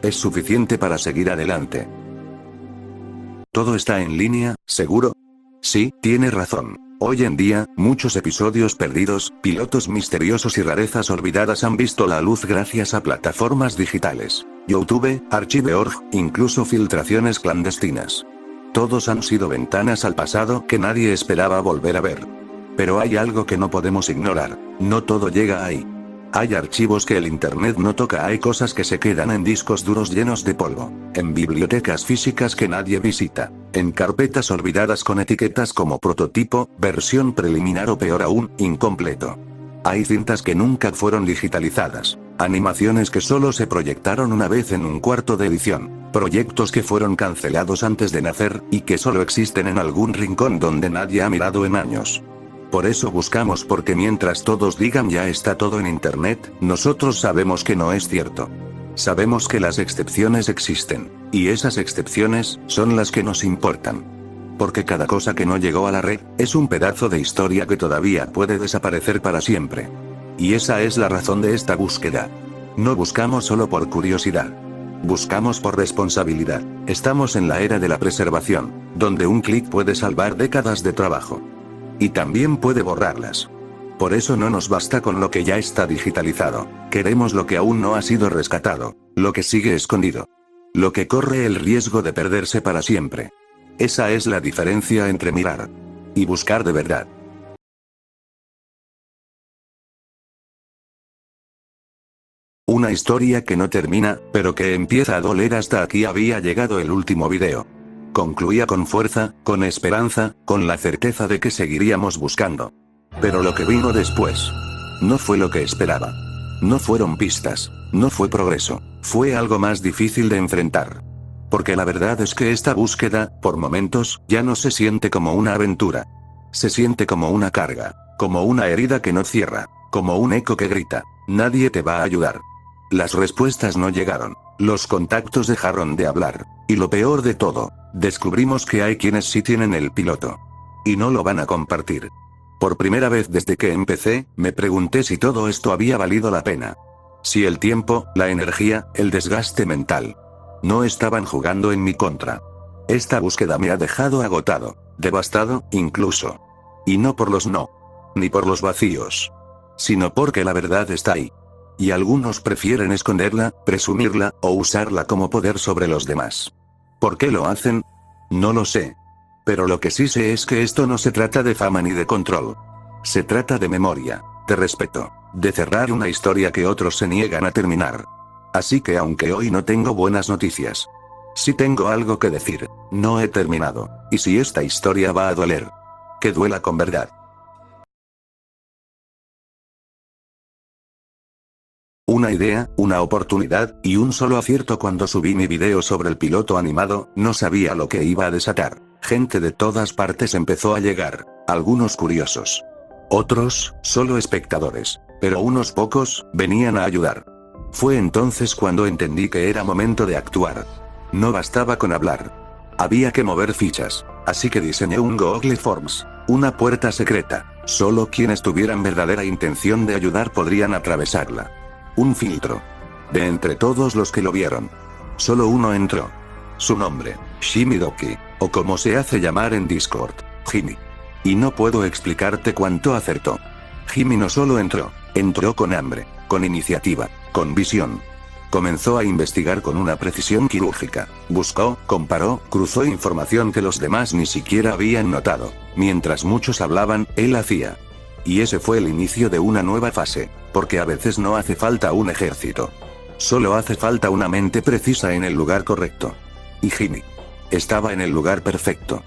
es suficiente para seguir adelante. ¿Todo está en línea, seguro? Sí, tiene razón. Hoy en día, muchos episodios perdidos, pilotos misteriosos y rarezas olvidadas han visto la luz gracias a plataformas digitales. YouTube, Archive.org, incluso filtraciones clandestinas. Todos han sido ventanas al pasado que nadie esperaba volver a ver. Pero hay algo que no podemos ignorar. No todo llega ahí. Hay archivos que el internet no toca, hay cosas que se quedan en discos duros llenos de polvo, en bibliotecas físicas que nadie visita, en carpetas olvidadas con etiquetas como prototipo, versión preliminar o peor aún, incompleto. Hay cintas que nunca fueron digitalizadas. Animaciones que solo se proyectaron una vez en un cuarto de edición. Proyectos que fueron cancelados antes de nacer, y que solo existen en algún rincón donde nadie ha mirado en años. Por eso buscamos, porque mientras todos digan ya está todo en internet, nosotros sabemos que no es cierto. Sabemos que las excepciones existen, y esas excepciones son las que nos importan. Porque cada cosa que no llegó a la red, es un pedazo de historia que todavía puede desaparecer para siempre. Y esa es la razón de esta búsqueda. No buscamos solo por curiosidad. Buscamos por responsabilidad. Estamos en la era de la preservación, donde un clic puede salvar décadas de trabajo. Y también puede borrarlas. Por eso no nos basta con lo que ya está digitalizado. Queremos lo que aún no ha sido rescatado, lo que sigue escondido. Lo que corre el riesgo de perderse para siempre. Esa es la diferencia entre mirar y buscar de verdad. Una historia que no termina, pero que empieza a doler. Hasta aquí había llegado el último video. Concluía con fuerza, con esperanza, con la certeza de que seguiríamos buscando. Pero lo que vino después no fue lo que esperaba. No fueron pistas, no fue progreso, fue algo más difícil de enfrentar. Porque la verdad es que esta búsqueda, por momentos, ya no se siente como una aventura. Se siente como una carga, como una herida que no cierra, como un eco que grita, nadie te va a ayudar. Las respuestas no llegaron, los contactos dejaron de hablar, y lo peor de todo, descubrimos que hay quienes sí tienen el piloto. Y no lo van a compartir. Por primera vez desde que empecé, me pregunté si todo esto había valido la pena. Si el tiempo, la energía, el desgaste mental, no estaban jugando en mi contra. Esta búsqueda me ha dejado agotado, devastado, incluso. Y no por los no, ni por los vacíos, sino porque la verdad está ahí. Y algunos prefieren esconderla, presumirla, o usarla como poder sobre los demás. ¿Por qué lo hacen? No lo sé. Pero lo que sí sé es que esto no se trata de fama ni de control. Se trata de memoria, de respeto, de cerrar una historia que otros se niegan a terminar. Así que aunque hoy no tengo buenas noticias, sí tengo algo que decir. No he terminado. Y si esta historia va a doler, que duela con verdad. Una idea, una oportunidad, y un solo acierto. Cuando subí mi video sobre el piloto animado, no sabía lo que iba a desatar. Gente de todas partes empezó a llegar, algunos curiosos. Otros, solo espectadores. Pero unos pocos, venían a ayudar. Fue entonces cuando entendí que era momento de actuar. No bastaba con hablar. Había que mover fichas. Así que diseñé un Google Forms, una puerta secreta. Solo quienes tuvieran verdadera intención de ayudar podrían atravesarla. Un filtro. De entre todos los que lo vieron, solo uno entró. Su nombre, Shimidoki, o como se hace llamar en Discord, Jimmy. Y no puedo explicarte cuánto acertó. Jimmy no solo entró con hambre, con iniciativa, con visión. Comenzó a investigar con una precisión quirúrgica. Buscó, comparó, cruzó información que los demás ni siquiera habían notado. Mientras muchos hablaban, él hacía. Y ese fue el inicio de una nueva fase, porque a veces no hace falta un ejército. Solo hace falta una mente precisa en el lugar correcto. Y Jimmy estaba en el lugar perfecto.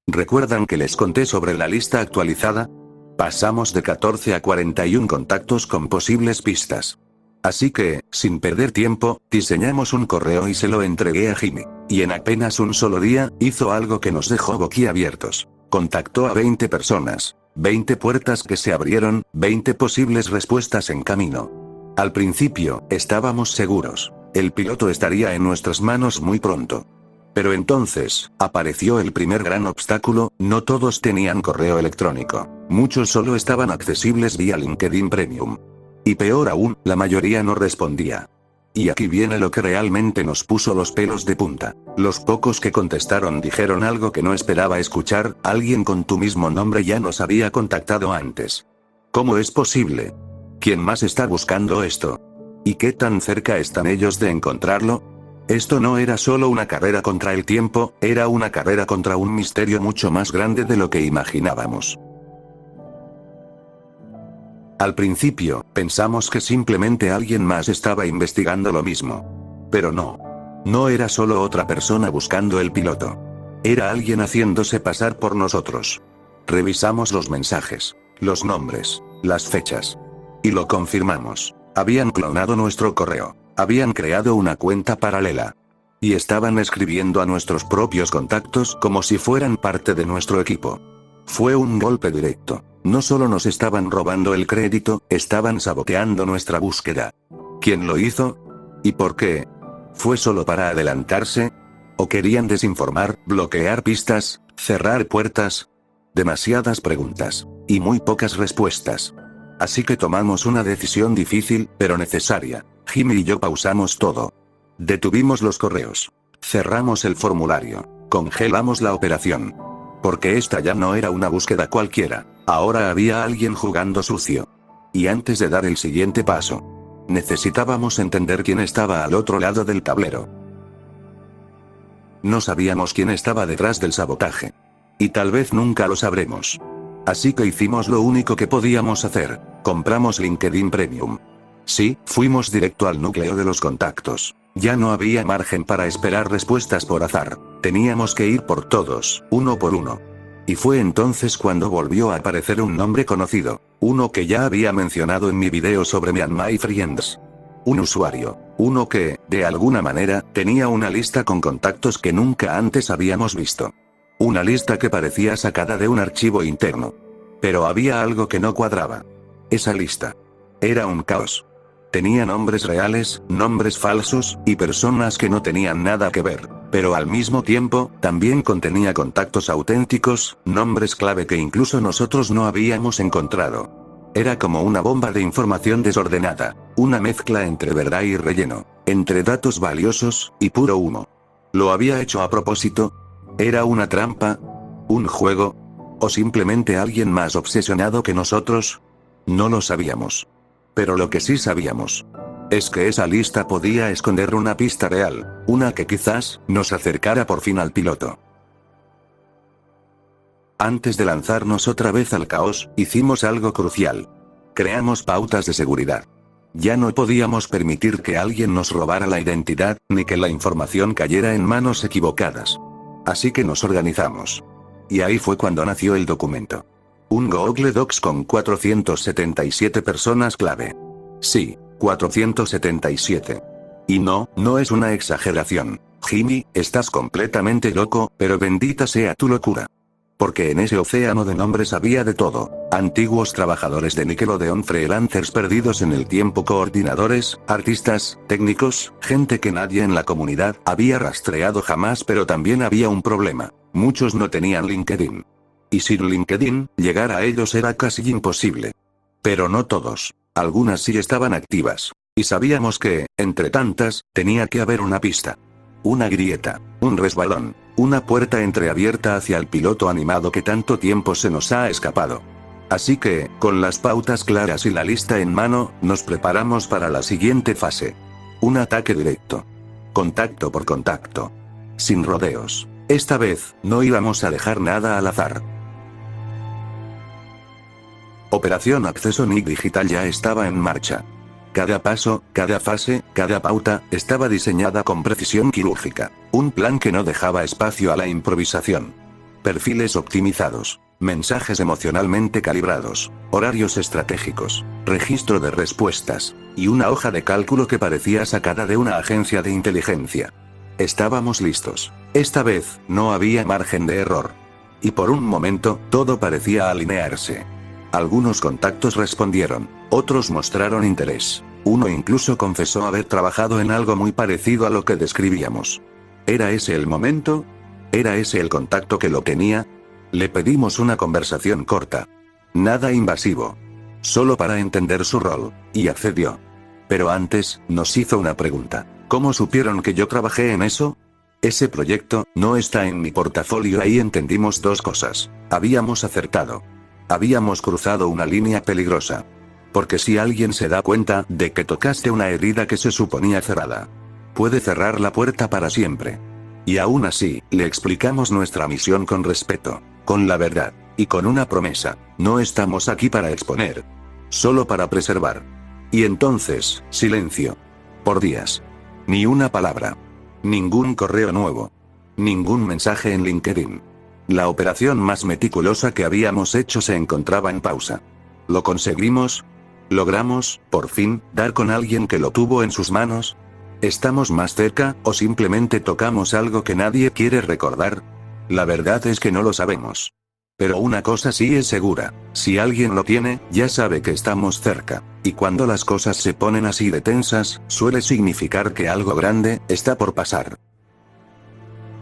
¿Recuerdan que les conté sobre la lista actualizada? Pasamos de 14 a 41 contactos con posibles pistas. Así que, sin perder tiempo, diseñamos un correo y se lo entregué a Jimmy. Y en apenas un solo día, hizo algo que nos dejó boquiabiertos. Contactó a 20 personas. 20 puertas que se abrieron, 20 posibles respuestas en camino. Al principio, estábamos seguros. El piloto estaría en nuestras manos muy pronto. Pero entonces, apareció el primer gran obstáculo. No todos tenían correo electrónico. Muchos solo estaban accesibles vía LinkedIn Premium. Y peor aún, la mayoría no respondía. Y aquí viene lo que realmente nos puso los pelos de punta. Los pocos que contestaron dijeron algo que no esperaba escuchar: alguien con tu mismo nombre ya nos había contactado antes. ¿Cómo es posible? ¿Quién más está buscando esto? ¿Y qué tan cerca están ellos de encontrarlo? Esto no era solo una carrera contra el tiempo, era una carrera contra un misterio mucho más grande de lo que imaginábamos. Al principio, pensamos que simplemente alguien más estaba investigando lo mismo. Pero no. No era solo otra persona buscando el piloto. Era alguien haciéndose pasar por nosotros. Revisamos los mensajes, los nombres, las fechas. Y lo confirmamos. Habían clonado nuestro correo. Habían creado una cuenta paralela. Y estaban escribiendo a nuestros propios contactos como si fueran parte de nuestro equipo. Fue un golpe directo. No solo nos estaban robando el crédito, estaban saboteando nuestra búsqueda. ¿Quién lo hizo? ¿Y por qué? ¿Fue solo para adelantarse? ¿O querían desinformar, bloquear pistas, cerrar puertas? Demasiadas preguntas. Y muy pocas respuestas. Así que tomamos una decisión difícil, pero necesaria. Jimmy y yo pausamos todo. Detuvimos los correos. Cerramos el formulario. Congelamos la operación. Porque esta ya no era una búsqueda cualquiera. Ahora había alguien jugando sucio. Y antes de dar el siguiente paso, necesitábamos entender quién estaba al otro lado del tablero. No sabíamos quién estaba detrás del sabotaje. Y tal vez nunca lo sabremos. Así que hicimos lo único que podíamos hacer. Compramos LinkedIn Premium. Sí, fuimos directo al núcleo de los contactos. Ya no había margen para esperar respuestas por azar. Teníamos que ir por todos, uno por uno. Y fue entonces cuando volvió a aparecer un nombre conocido. Uno que ya había mencionado en mi video sobre Me and My Friends. Un usuario. Uno que, de alguna manera, tenía una lista con contactos que nunca antes habíamos visto. Una lista que parecía sacada de un archivo interno. Pero había algo que no cuadraba. Esa lista era un caos. Tenía nombres reales, nombres falsos, y personas que no tenían nada que ver, pero al mismo tiempo, también contenía contactos auténticos, nombres clave que incluso nosotros no habíamos encontrado. Era como una bomba de información desordenada, una mezcla entre verdad y relleno, entre datos valiosos, y puro humo. ¿Lo había hecho a propósito? ¿Era una trampa? ¿Un juego? ¿O simplemente alguien más obsesionado que nosotros? No lo sabíamos. Pero lo que sí sabíamos es que esa lista podía esconder una pista real, una que quizás nos acercara por fin al piloto. Antes de lanzarnos otra vez al caos, hicimos algo crucial. Creamos pautas de seguridad. Ya no podíamos permitir que alguien nos robara la identidad, ni que la información cayera en manos equivocadas. Así que nos organizamos. Y ahí fue cuando nació el documento. Un Google Docs con 477 personas clave. Sí, 477. Y no es una exageración. Jimmy, estás completamente loco, pero bendita sea tu locura. Porque en ese océano de nombres había de todo. Antiguos trabajadores de Nickelodeon, freelancers perdidos en el tiempo, coordinadores, artistas, técnicos, gente que nadie en la comunidad había rastreado jamás, pero también había un problema. Muchos no tenían LinkedIn. Y sin LinkedIn, llegar a ellos era casi imposible. Pero no todos. Algunas sí estaban activas. Y sabíamos que, entre tantas, tenía que haber una pista. Una grieta, un resbalón, una puerta entreabierta hacia el piloto animado que tanto tiempo se nos ha escapado. Así que, con las pautas claras y la lista en mano, nos preparamos para la siguiente fase. Un ataque directo. Contacto por contacto. Sin rodeos. Esta vez, no íbamos a dejar nada al azar. Operación Acceso Nick Digital ya estaba en marcha. Cada paso, cada fase, cada pauta, estaba diseñada con precisión quirúrgica. Un plan que no dejaba espacio a la improvisación. Perfiles optimizados. Mensajes emocionalmente calibrados. Horarios estratégicos. Registro de respuestas. Y una hoja de cálculo que parecía sacada de una agencia de inteligencia. Estábamos listos. Esta vez, no había margen de error. Y por un momento, todo parecía alinearse. Algunos contactos respondieron, otros mostraron interés. Uno incluso confesó haber trabajado en algo muy parecido a lo que describíamos. ¿Era ese el momento? ¿Era ese el contacto que lo tenía? Le pedimos una conversación corta. Nada invasivo. Solo para entender su rol, y accedió. Pero antes, nos hizo una pregunta. ¿Cómo supieron que yo trabajé en eso? Ese proyecto no está en mi portafolio. Ahí entendimos dos cosas. Habíamos acertado. Habíamos cruzado una línea peligrosa. Porque si alguien se da cuenta de que tocaste una herida que se suponía cerrada, puede cerrar la puerta para siempre. Y aún así, le explicamos nuestra misión con respeto, con la verdad, y con una promesa. No estamos aquí para exponer, solo para preservar. Y entonces, silencio. Por días. Ni una palabra. Ningún correo nuevo. Ningún mensaje en LinkedIn. La operación más meticulosa que habíamos hecho se encontraba en pausa. ¿Lo conseguimos? ¿Logramos, por fin, dar con alguien que lo tuvo en sus manos? ¿Estamos más cerca, o simplemente tocamos algo que nadie quiere recordar? La verdad es que no lo sabemos. Pero una cosa sí es segura, si alguien lo tiene, ya sabe que estamos cerca, y cuando las cosas se ponen así de tensas, suele significar que algo grande está por pasar.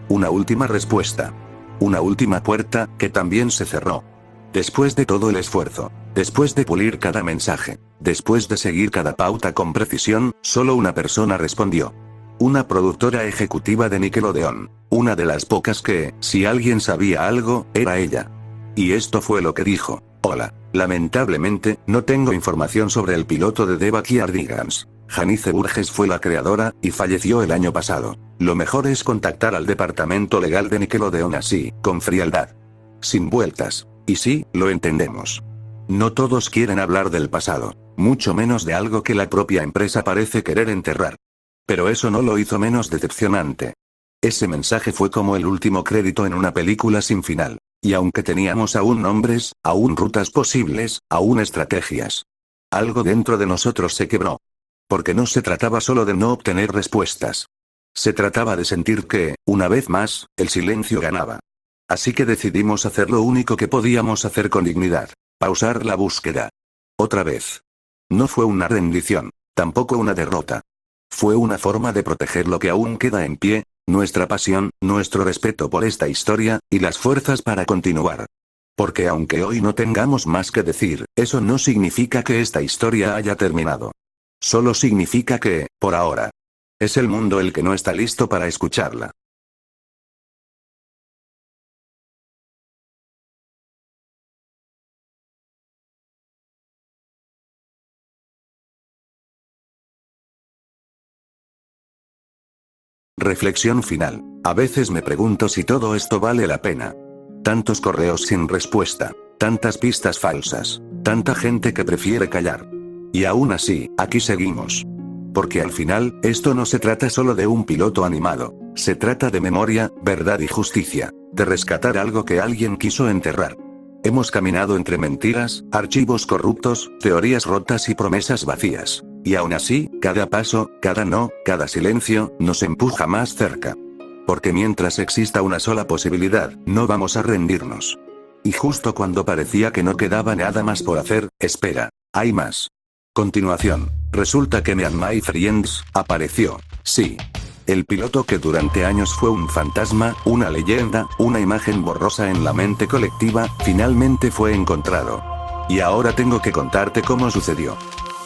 Una última respuesta. Una última puerta, que también se cerró. Después de todo el esfuerzo, después de pulir cada mensaje, después de seguir cada pauta con precisión, solo una persona respondió. Una productora ejecutiva de Nickelodeon, una de las pocas que, si alguien sabía algo, era ella. Y esto fue lo que dijo. Hola, lamentablemente, no tengo información sobre el piloto de The Backyardigans. Janice Burgess fue la creadora, y falleció el año pasado. Lo mejor es contactar al departamento legal de Nickelodeon así, con frialdad. Sin vueltas. Y sí, lo entendemos. No todos quieren hablar del pasado, mucho menos de algo que la propia empresa parece querer enterrar. Pero eso no lo hizo menos decepcionante. Ese mensaje fue como el último crédito en una película sin final. Y aunque teníamos aún nombres, aún rutas posibles, aún estrategias. Algo dentro de nosotros se quebró. Porque no se trataba solo de no obtener respuestas. Se trataba de sentir que, una vez más, el silencio ganaba. Así que decidimos hacer lo único que podíamos hacer con dignidad. Pausar la búsqueda. Otra vez. No fue una rendición, tampoco una derrota. Fue una forma de proteger lo que aún queda en pie, nuestra pasión, nuestro respeto por esta historia, y las fuerzas para continuar. Porque aunque hoy no tengamos más que decir, eso no significa que esta historia haya terminado. Solo significa que, por ahora, es el mundo el que no está listo para escucharla. Reflexión final. A veces me pregunto si todo esto vale la pena. Tantos correos sin respuesta, tantas pistas falsas, tanta gente que prefiere callar. Y aún así, aquí seguimos. Porque al final, esto no se trata solo de un piloto animado, se trata de memoria, verdad y justicia, de rescatar algo que alguien quiso enterrar. Hemos caminado entre mentiras, archivos corruptos, teorías rotas y promesas vacías. Y aún así, cada paso, cada no, cada silencio, nos empuja más cerca. Porque mientras exista una sola posibilidad, no vamos a rendirnos. Y justo cuando parecía que no quedaba nada más por hacer, espera, hay más. Continuación, resulta que Me and My Friends apareció. Sí. El piloto que durante años fue un fantasma, una leyenda, una imagen borrosa en la mente colectiva, finalmente fue encontrado. Y ahora tengo que contarte cómo sucedió.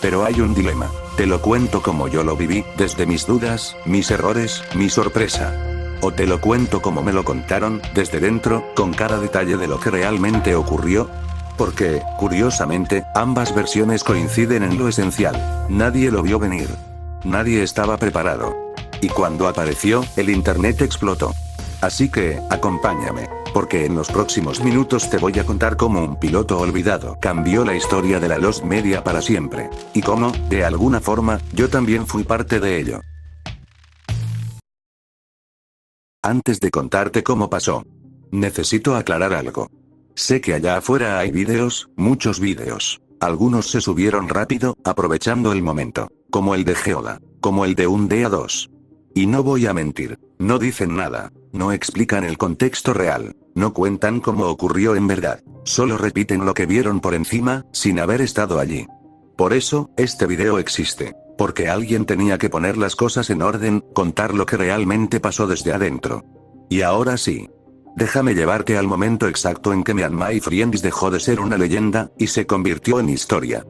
Pero hay un dilema. Te lo cuento como yo lo viví, desde mis dudas, mis errores, mi sorpresa. O te lo cuento como me lo contaron, desde dentro, con cada detalle de lo que realmente ocurrió. Porque, curiosamente, ambas versiones coinciden en lo esencial. Nadie lo vio venir. Nadie estaba preparado. Y cuando apareció, el internet explotó. Así que, acompáñame, porque en los próximos minutos te voy a contar cómo un piloto olvidado cambió la historia de la Lost Media para siempre. Y cómo, de alguna forma, yo también fui parte de ello. Antes de contarte cómo pasó, necesito aclarar algo. Sé que allá afuera hay vídeos, muchos vídeos. Algunos se subieron rápido, aprovechando el momento, como el de Geoda, como el de un día 2. Y no voy a mentir, no dicen nada, no explican el contexto real, no cuentan cómo ocurrió en verdad, solo repiten lo que vieron por encima, sin haber estado allí. Por eso, este video existe, porque alguien tenía que poner las cosas en orden, contar lo que realmente pasó desde adentro. Y ahora sí. Déjame llevarte al momento exacto en que Me and My Friends dejó de ser una leyenda, y se convirtió en historia.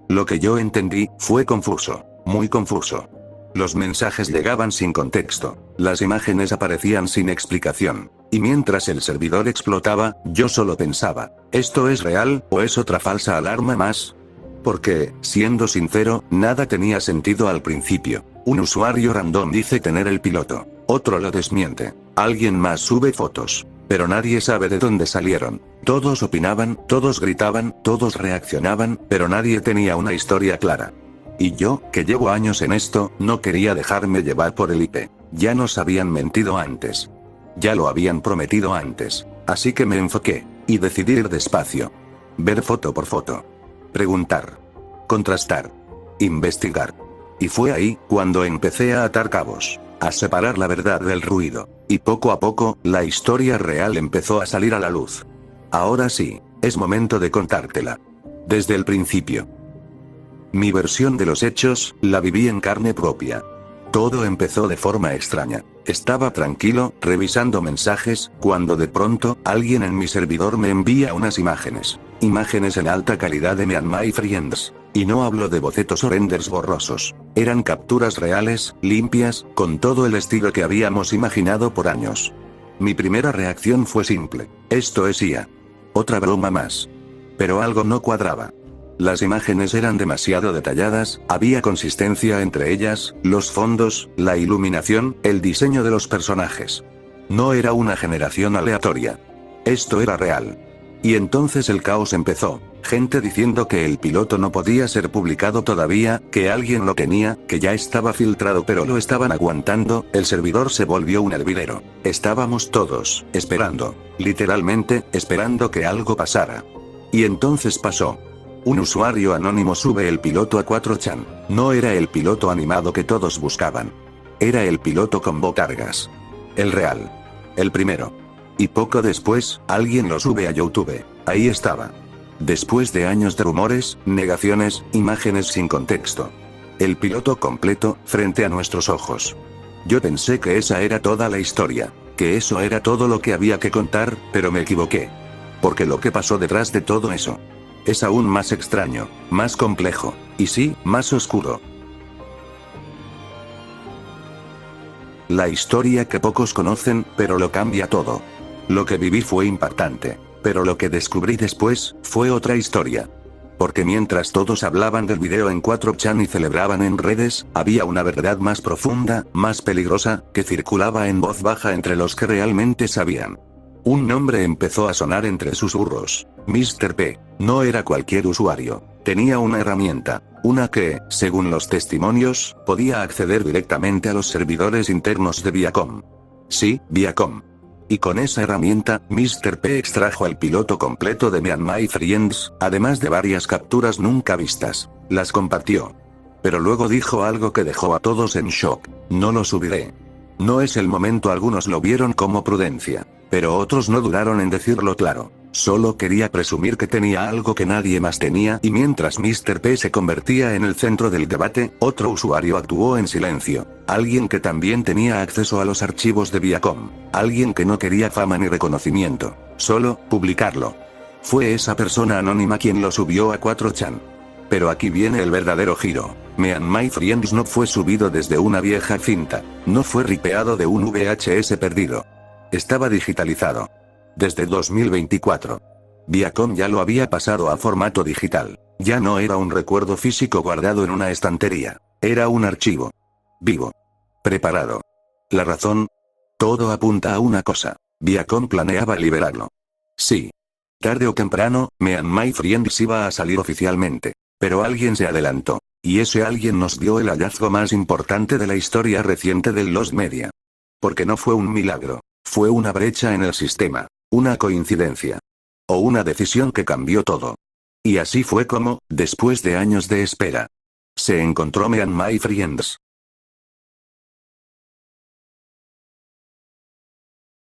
Lo que yo entendí, fue confuso, muy confuso. Los mensajes llegaban sin contexto, las imágenes aparecían sin explicación, y mientras el servidor explotaba, yo solo pensaba, ¿esto es real, o es otra falsa alarma más? Porque, siendo sincero, nada tenía sentido al principio. Un usuario random dice tener el piloto, otro lo desmiente, alguien más sube fotos, pero nadie sabe de dónde salieron. Todos opinaban, todos gritaban, todos reaccionaban, pero nadie tenía una historia clara. Y yo, que llevo años en esto, no quería dejarme llevar por el IP. Ya nos habían mentido antes. Ya lo habían prometido antes. Así que me enfoqué. Y decidí ir despacio. Ver foto por foto. Preguntar. Contrastar. Investigar. Y fue ahí, cuando empecé a atar cabos. A separar la verdad del ruido. Y poco a poco, la historia real empezó a salir a la luz. Ahora sí, es momento de contártela. Desde el principio. Mi versión de los hechos, la viví en carne propia. Todo empezó de forma extraña. Estaba tranquilo, revisando mensajes, cuando de pronto, alguien en mi servidor me envía unas imágenes. Imágenes en alta calidad de Me and My Friends. Y no hablo de bocetos o renders borrosos. Eran capturas reales, limpias, con todo el estilo que habíamos imaginado por años. Mi primera reacción fue simple. Esto es IA. Otra broma más. Pero algo no cuadraba. Las imágenes eran demasiado detalladas, había consistencia entre ellas, los fondos, la iluminación, el diseño de los personajes. No era una generación aleatoria. Esto era real. Y entonces el caos empezó. Gente diciendo que el piloto no podía ser publicado todavía, que alguien lo tenía, que ya estaba filtrado pero lo estaban aguantando, el servidor se volvió un hervidero. Estábamos todos, esperando. Literalmente, esperando que algo pasara. Y entonces pasó. Un usuario anónimo sube el piloto a 4chan. No era el piloto animado que todos buscaban. Era el piloto con botargas. El real. El primero. Y poco después, alguien lo sube a YouTube. Ahí estaba. Después de años de rumores, negaciones, imágenes sin contexto. El piloto completo, frente a nuestros ojos. Yo pensé que esa era toda la historia. Que eso era todo lo que había que contar, pero me equivoqué. Porque lo que pasó detrás de todo eso es aún más extraño, más complejo, y sí, más oscuro. La historia que pocos conocen, pero lo cambia todo. Lo que viví fue impactante, pero lo que descubrí después, fue otra historia. Porque mientras todos hablaban del video en 4chan y celebraban en redes, había una verdad más profunda, más peligrosa, que circulaba en voz baja entre los que realmente sabían. Un nombre empezó a sonar entre susurros. Mr. P. No era cualquier usuario. Tenía una herramienta. Una que, según los testimonios, podía acceder directamente a los servidores internos de Viacom. Sí, Viacom. Y con esa herramienta, Mr. P extrajo el piloto completo de Me and My Friends, además de varias capturas nunca vistas. Las compartió. Pero luego dijo algo que dejó a todos en shock. No lo subiré. No es el momento. Algunos lo vieron como prudencia. Pero otros no dudaron en decirlo claro. Solo quería presumir que tenía algo que nadie más tenía, y mientras Mr. P se convertía en el centro del debate, otro usuario actuó en silencio. Alguien que también tenía acceso a los archivos de Viacom. Alguien que no quería fama ni reconocimiento. Solo, publicarlo. Fue esa persona anónima quien lo subió a 4chan. Pero aquí viene el verdadero giro. Me and My Friends no fue subido desde una vieja cinta. No fue ripeado de un VHS perdido. Estaba digitalizado. Desde 2024. Viacom ya lo había pasado a formato digital. Ya no era un recuerdo físico guardado en una estantería. Era un archivo. Vivo. Preparado. ¿La razón? Todo apunta a una cosa. Viacom planeaba liberarlo. Sí. Tarde o temprano, Me and My Friends iba a salir oficialmente. Pero alguien se adelantó. Y ese alguien nos dio el hallazgo más importante de la historia reciente del Lost Media. Porque no fue un milagro. Fue una brecha en el sistema. Una coincidencia. O una decisión que cambió todo. Y así fue como, después de años de espera, se encontró Me and My Friends.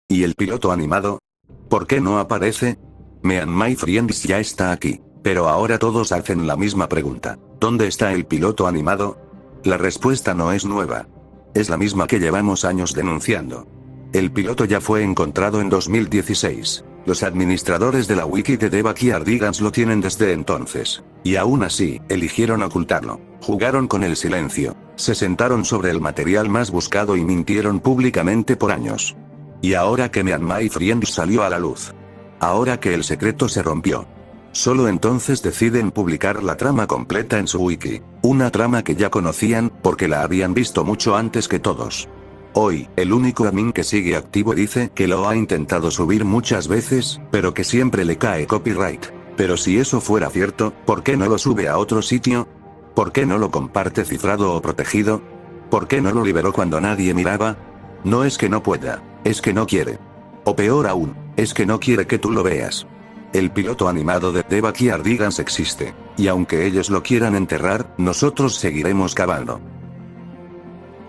¿Y el piloto animado? ¿Por qué no aparece? Me and My Friends ya está aquí. Pero ahora todos hacen la misma pregunta. ¿Dónde está el piloto animado? La respuesta no es nueva. Es la misma que llevamos años denunciando. El piloto ya fue encontrado en 2016. Los administradores de la wiki de The Backyardigans lo tienen desde entonces. Y aún así, eligieron ocultarlo. Jugaron con el silencio. Se sentaron sobre el material más buscado y mintieron públicamente por años. Y ahora que Me and My Friends salió a la luz. Ahora que el secreto se rompió. Solo entonces deciden publicar la trama completa en su wiki. Una trama que ya conocían, porque la habían visto mucho antes que todos. Hoy, el único admin que sigue activo dice que lo ha intentado subir muchas veces, pero que siempre le cae copyright. Pero si eso fuera cierto, ¿por qué no lo sube a otro sitio? ¿Por qué no lo comparte cifrado o protegido? ¿Por qué no lo liberó cuando nadie miraba? No es que no pueda, es que no quiere. O peor aún, es que no quiere que tú lo veas. El piloto animado de The Backyardigans existe, y aunque ellos lo quieran enterrar, nosotros seguiremos cavando.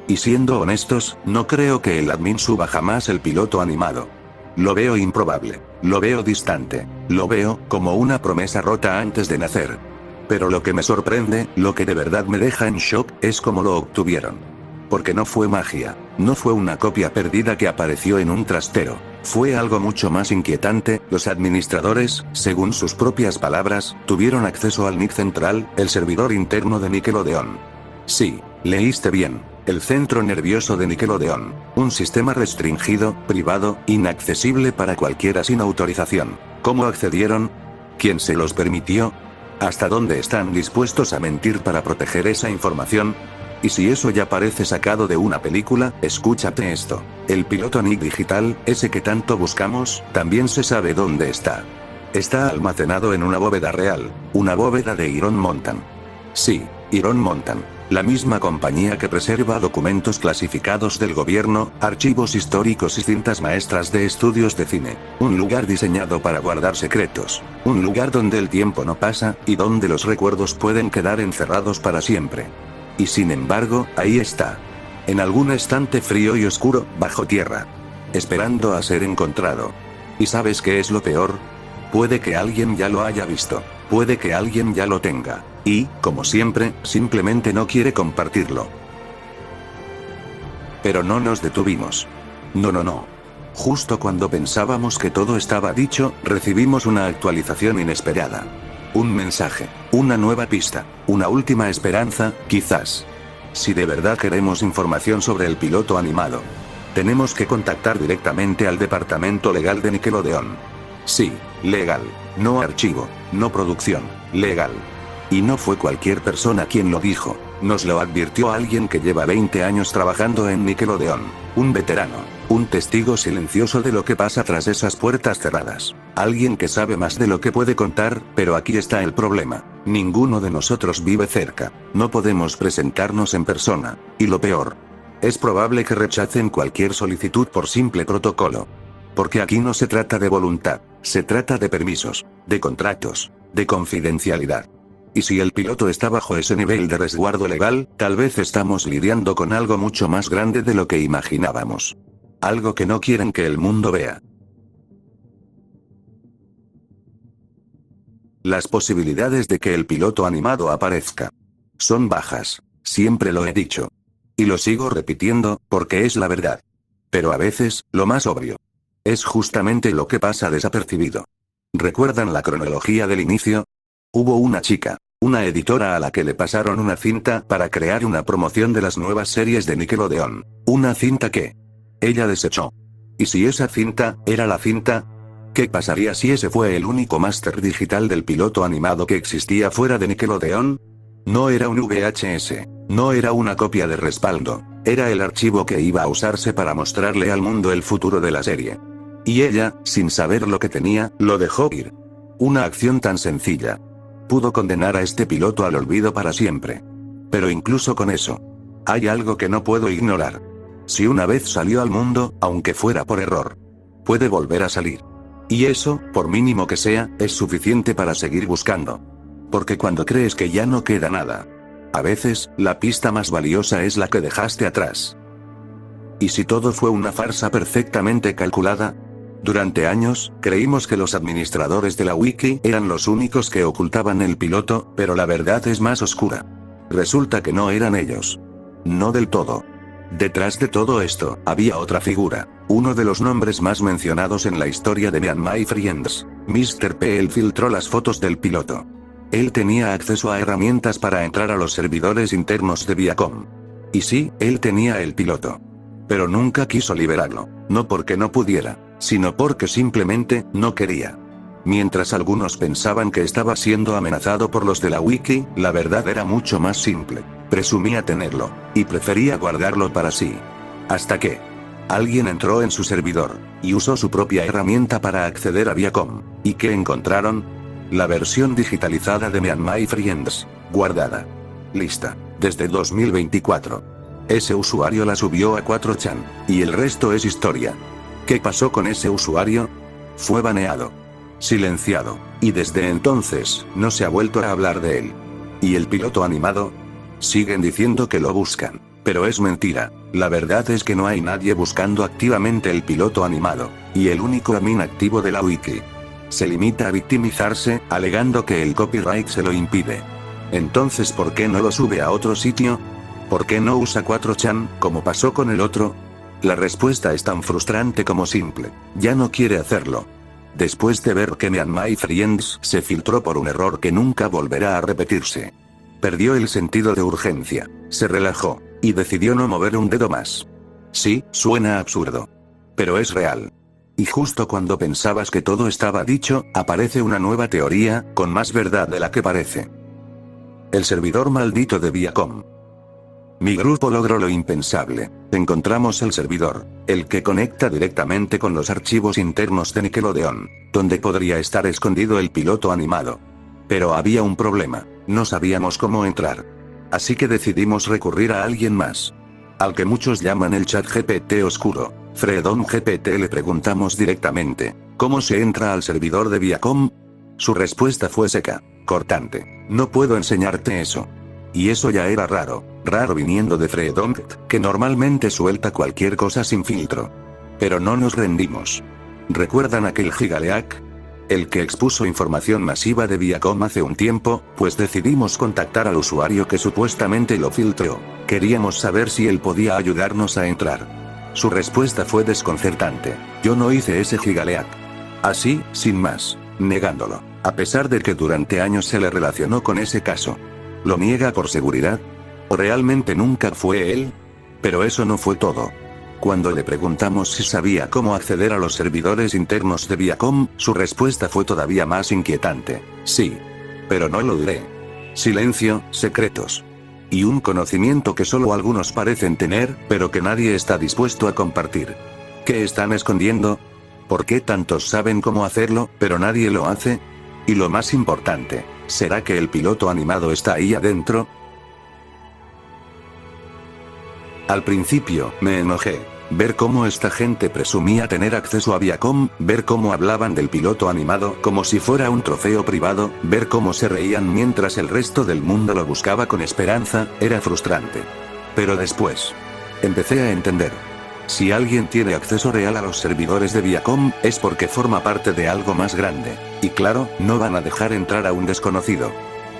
Y siendo honestos, no creo que el admin suba jamás el piloto animado. Lo veo improbable, lo veo distante, lo veo como una promesa rota antes de nacer. Pero lo que me sorprende, lo que de verdad me deja en shock, es cómo lo obtuvieron. Porque no fue magia, no fue una copia perdida que apareció en un trastero, fue algo mucho más inquietante. Los administradores, según sus propias palabras, tuvieron acceso al NIC central, el servidor interno de Nickelodeon. Sí, leíste bien, el centro nervioso de Nickelodeon, un sistema restringido, privado, inaccesible para cualquiera sin autorización. ¿Cómo accedieron? ¿Quién se los permitió? ¿Hasta dónde están dispuestos a mentir para proteger esa información? Y si eso ya parece sacado de una película, escúchate esto. El piloto NIC digital, ese que tanto buscamos, también se sabe dónde está. Está almacenado en una bóveda real, una bóveda de Iron Mountain. Sí, Iron Mountain, la misma compañía que preserva documentos clasificados del gobierno, archivos históricos y cintas maestras de estudios de cine. Un lugar diseñado para guardar secretos. Un lugar donde el tiempo no pasa, y donde los recuerdos pueden quedar encerrados para siempre. Y sin embargo, ahí está. En algún estante frío y oscuro, bajo tierra. Esperando a ser encontrado. ¿Y sabes qué es lo peor? Puede que alguien ya lo haya visto. Puede que alguien ya lo tenga. Y, como siempre, simplemente no quiere compartirlo. Pero no nos detuvimos. No. Justo cuando pensábamos que todo estaba dicho, recibimos una actualización inesperada. Un mensaje, una nueva pista, una última esperanza, quizás. Si de verdad queremos información sobre el piloto animado, tenemos que contactar directamente al departamento legal de Nickelodeon. Sí, legal, no archivo, no producción, legal. Y no fue cualquier persona quien lo dijo, nos lo advirtió alguien que lleva 20 años trabajando en Nickelodeon, un veterano, un testigo silencioso de lo que pasa tras esas puertas cerradas. Alguien que sabe más de lo que puede contar, pero aquí está el problema. Ninguno de nosotros vive cerca. No podemos presentarnos en persona. Y lo peor, es probable que rechacen cualquier solicitud por simple protocolo. Porque aquí no se trata de voluntad, se trata de permisos, de contratos, de confidencialidad. Y si el piloto está bajo ese nivel de resguardo legal, tal vez estamos lidiando con algo mucho más grande de lo que imaginábamos. Algo que no quieren que el mundo vea. Las posibilidades de que el piloto animado aparezca son bajas, siempre lo he dicho. Y lo sigo repitiendo, porque es la verdad. Pero a veces, lo más obvio es justamente lo que pasa desapercibido. ¿Recuerdan la cronología del inicio? Hubo una chica, una editora a la que le pasaron una cinta para crear una promoción de las nuevas series de Nickelodeon. Una cinta que ella desechó. ¿Y si esa cinta era la cinta? ¿Qué pasaría si ese fue el único máster digital del piloto animado que existía fuera de Nickelodeon? No era un VHS, no era una copia de respaldo, era el archivo que iba a usarse para mostrarle al mundo el futuro de la serie. Y ella, sin saber lo que tenía, lo dejó ir. Una acción tan sencilla pudo condenar a este piloto al olvido para siempre. Pero incluso con eso, hay algo que no puedo ignorar. Si una vez salió al mundo, aunque fuera por error, puede volver a salir. Y eso, por mínimo que sea, es suficiente para seguir buscando. Porque cuando crees que ya no queda nada, a veces, la pista más valiosa es la que dejaste atrás. ¿Y si todo fue una farsa perfectamente calculada? Durante años, creímos que los administradores de la wiki eran los únicos que ocultaban el piloto, pero la verdad es más oscura. Resulta que no eran ellos. No del todo. Detrás de todo esto, había otra figura, uno de los nombres más mencionados en la historia de Me and My Friends. Mr. P. Él filtró las fotos del piloto. Él tenía acceso a herramientas para entrar a los servidores internos de Viacom. Y sí, él tenía el piloto. Pero nunca quiso liberarlo, no porque no pudiera, sino porque simplemente no quería. Mientras algunos pensaban que estaba siendo amenazado por los de la wiki, la verdad era mucho más simple. Presumía tenerlo, y prefería guardarlo para sí. Hasta que alguien entró en su servidor, y usó su propia herramienta para acceder a Viacom. ¿Y qué encontraron? La versión digitalizada de Me and My Friends, guardada. Lista. Desde 2024. Ese usuario la subió a 4chan. Y el resto es historia. ¿Qué pasó con ese usuario? Fue baneado. Silenciado. Y desde entonces, no se ha vuelto a hablar de él. ¿Y el piloto animado? Siguen diciendo que lo buscan. Pero es mentira. La verdad es que no hay nadie buscando activamente el piloto animado. Y el único admin activo de la wiki se limita a victimizarse, alegando que el copyright se lo impide. Entonces, ¿por qué no lo sube a otro sitio? ¿Por qué no usa 4chan, como pasó con el otro? La respuesta es tan frustrante como simple. Ya no quiere hacerlo. Después de ver que Me and My Friends se filtró por un error que nunca volverá a repetirse. Perdió el sentido de urgencia, se relajó, y decidió no mover un dedo más. Sí, suena absurdo. Pero es real. Y justo cuando pensabas que todo estaba dicho, aparece una nueva teoría, con más verdad de la que parece. El servidor maldito de Viacom. Mi grupo logró lo impensable. Encontramos el servidor, el que conecta directamente con los archivos internos de Nickelodeon, donde podría estar escondido el piloto animado. Pero había un problema, no sabíamos cómo entrar. Así que decidimos recurrir a alguien más. Al que muchos llaman el ChatGPT oscuro, FreedomGPT. Le preguntamos directamente, ¿cómo se entra al servidor de Viacom? Su respuesta fue seca, cortante: no puedo enseñarte eso. Y eso ya era raro viniendo de FreedomGPT, que normalmente suelta cualquier cosa sin filtro. Pero no nos rendimos. ¿Recuerdan aquel Gigaleak? El que expuso información masiva de Viacom hace un tiempo, pues decidimos contactar al usuario que supuestamente lo filtró. Queríamos saber si él podía ayudarnos a entrar. Su respuesta fue desconcertante: yo no hice ese Gigaleak. Así, sin más, negándolo, a pesar de que durante años se le relacionó con ese caso. ¿Lo niega por seguridad? ¿O realmente nunca fue él? Pero eso no fue todo. Cuando le preguntamos si sabía cómo acceder a los servidores internos de Viacom, su respuesta fue todavía más inquietante: sí. Pero no lo diré. Silencio, secretos. Y un conocimiento que solo algunos parecen tener, pero que nadie está dispuesto a compartir. ¿Qué están escondiendo? ¿Por qué tantos saben cómo hacerlo, pero nadie lo hace? Y lo más importante, ¿será que el piloto animado está ahí adentro? Al principio, me enojé. Ver cómo esta gente presumía tener acceso a Viacom, ver cómo hablaban del piloto animado como si fuera un trofeo privado, ver cómo se reían mientras el resto del mundo lo buscaba con esperanza, era frustrante. Pero después, empecé a entender. Si alguien tiene acceso real a los servidores de Viacom, es porque forma parte de algo más grande. Y claro, no van a dejar entrar a un desconocido.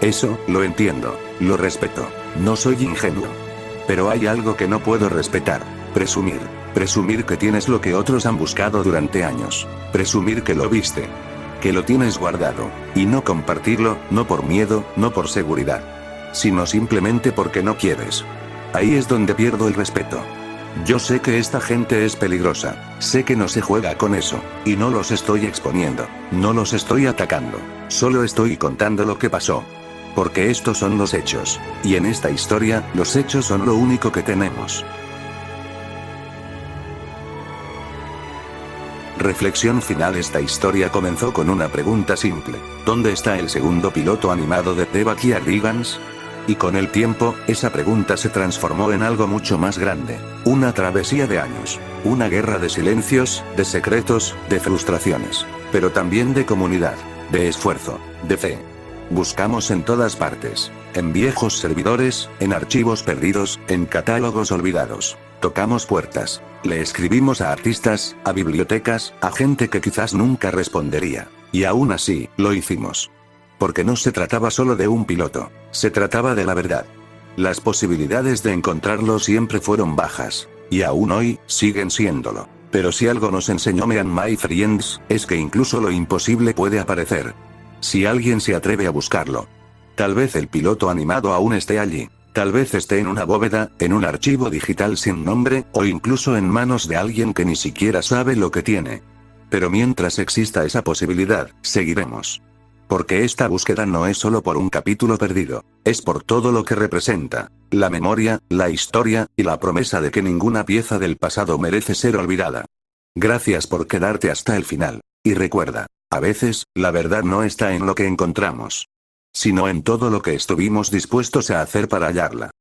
Eso, lo entiendo, lo respeto. No soy ingenuo. Pero hay algo que no puedo respetar: presumir. Presumir que tienes lo que otros han buscado durante años. Presumir que lo viste. Que lo tienes guardado. Y no compartirlo, no por miedo, no por seguridad. Sino simplemente porque no quieres. Ahí es donde pierdo el respeto. Yo sé que esta gente es peligrosa. Sé que no se juega con eso. Y no los estoy exponiendo. No los estoy atacando. Solo estoy contando lo que pasó. Porque estos son los hechos. Y en esta historia, los hechos son lo único que tenemos. Reflexión final: esta historia comenzó con una pregunta simple: ¿dónde está el segundo piloto animado de The Backyardigans? Y con el tiempo, esa pregunta se transformó en algo mucho más grande. Una travesía de años. Una guerra de silencios, de secretos, de frustraciones. Pero también de comunidad. De esfuerzo. De fe. Buscamos en todas partes. En viejos servidores, en archivos perdidos, en catálogos olvidados. Tocamos puertas. Le escribimos a artistas, a bibliotecas, a gente que quizás nunca respondería. Y aún así, lo hicimos. Porque no se trataba solo de un piloto. Se trataba de la verdad. Las posibilidades de encontrarlo siempre fueron bajas. Y aún hoy, siguen siéndolo. Pero si algo nos enseñó Me and My Friends, es que incluso lo imposible puede aparecer. Si alguien se atreve a buscarlo. Tal vez el piloto animado aún esté allí. Tal vez esté en una bóveda, en un archivo digital sin nombre, o incluso en manos de alguien que ni siquiera sabe lo que tiene. Pero mientras exista esa posibilidad, seguiremos. Porque esta búsqueda no es solo por un capítulo perdido, es por todo lo que representa: la memoria, la historia, y la promesa de que ninguna pieza del pasado merece ser olvidada. Gracias por quedarte hasta el final. Y recuerda, a veces, la verdad no está en lo que encontramos. sino en todo lo que estuvimos dispuestos a hacer para hallarla.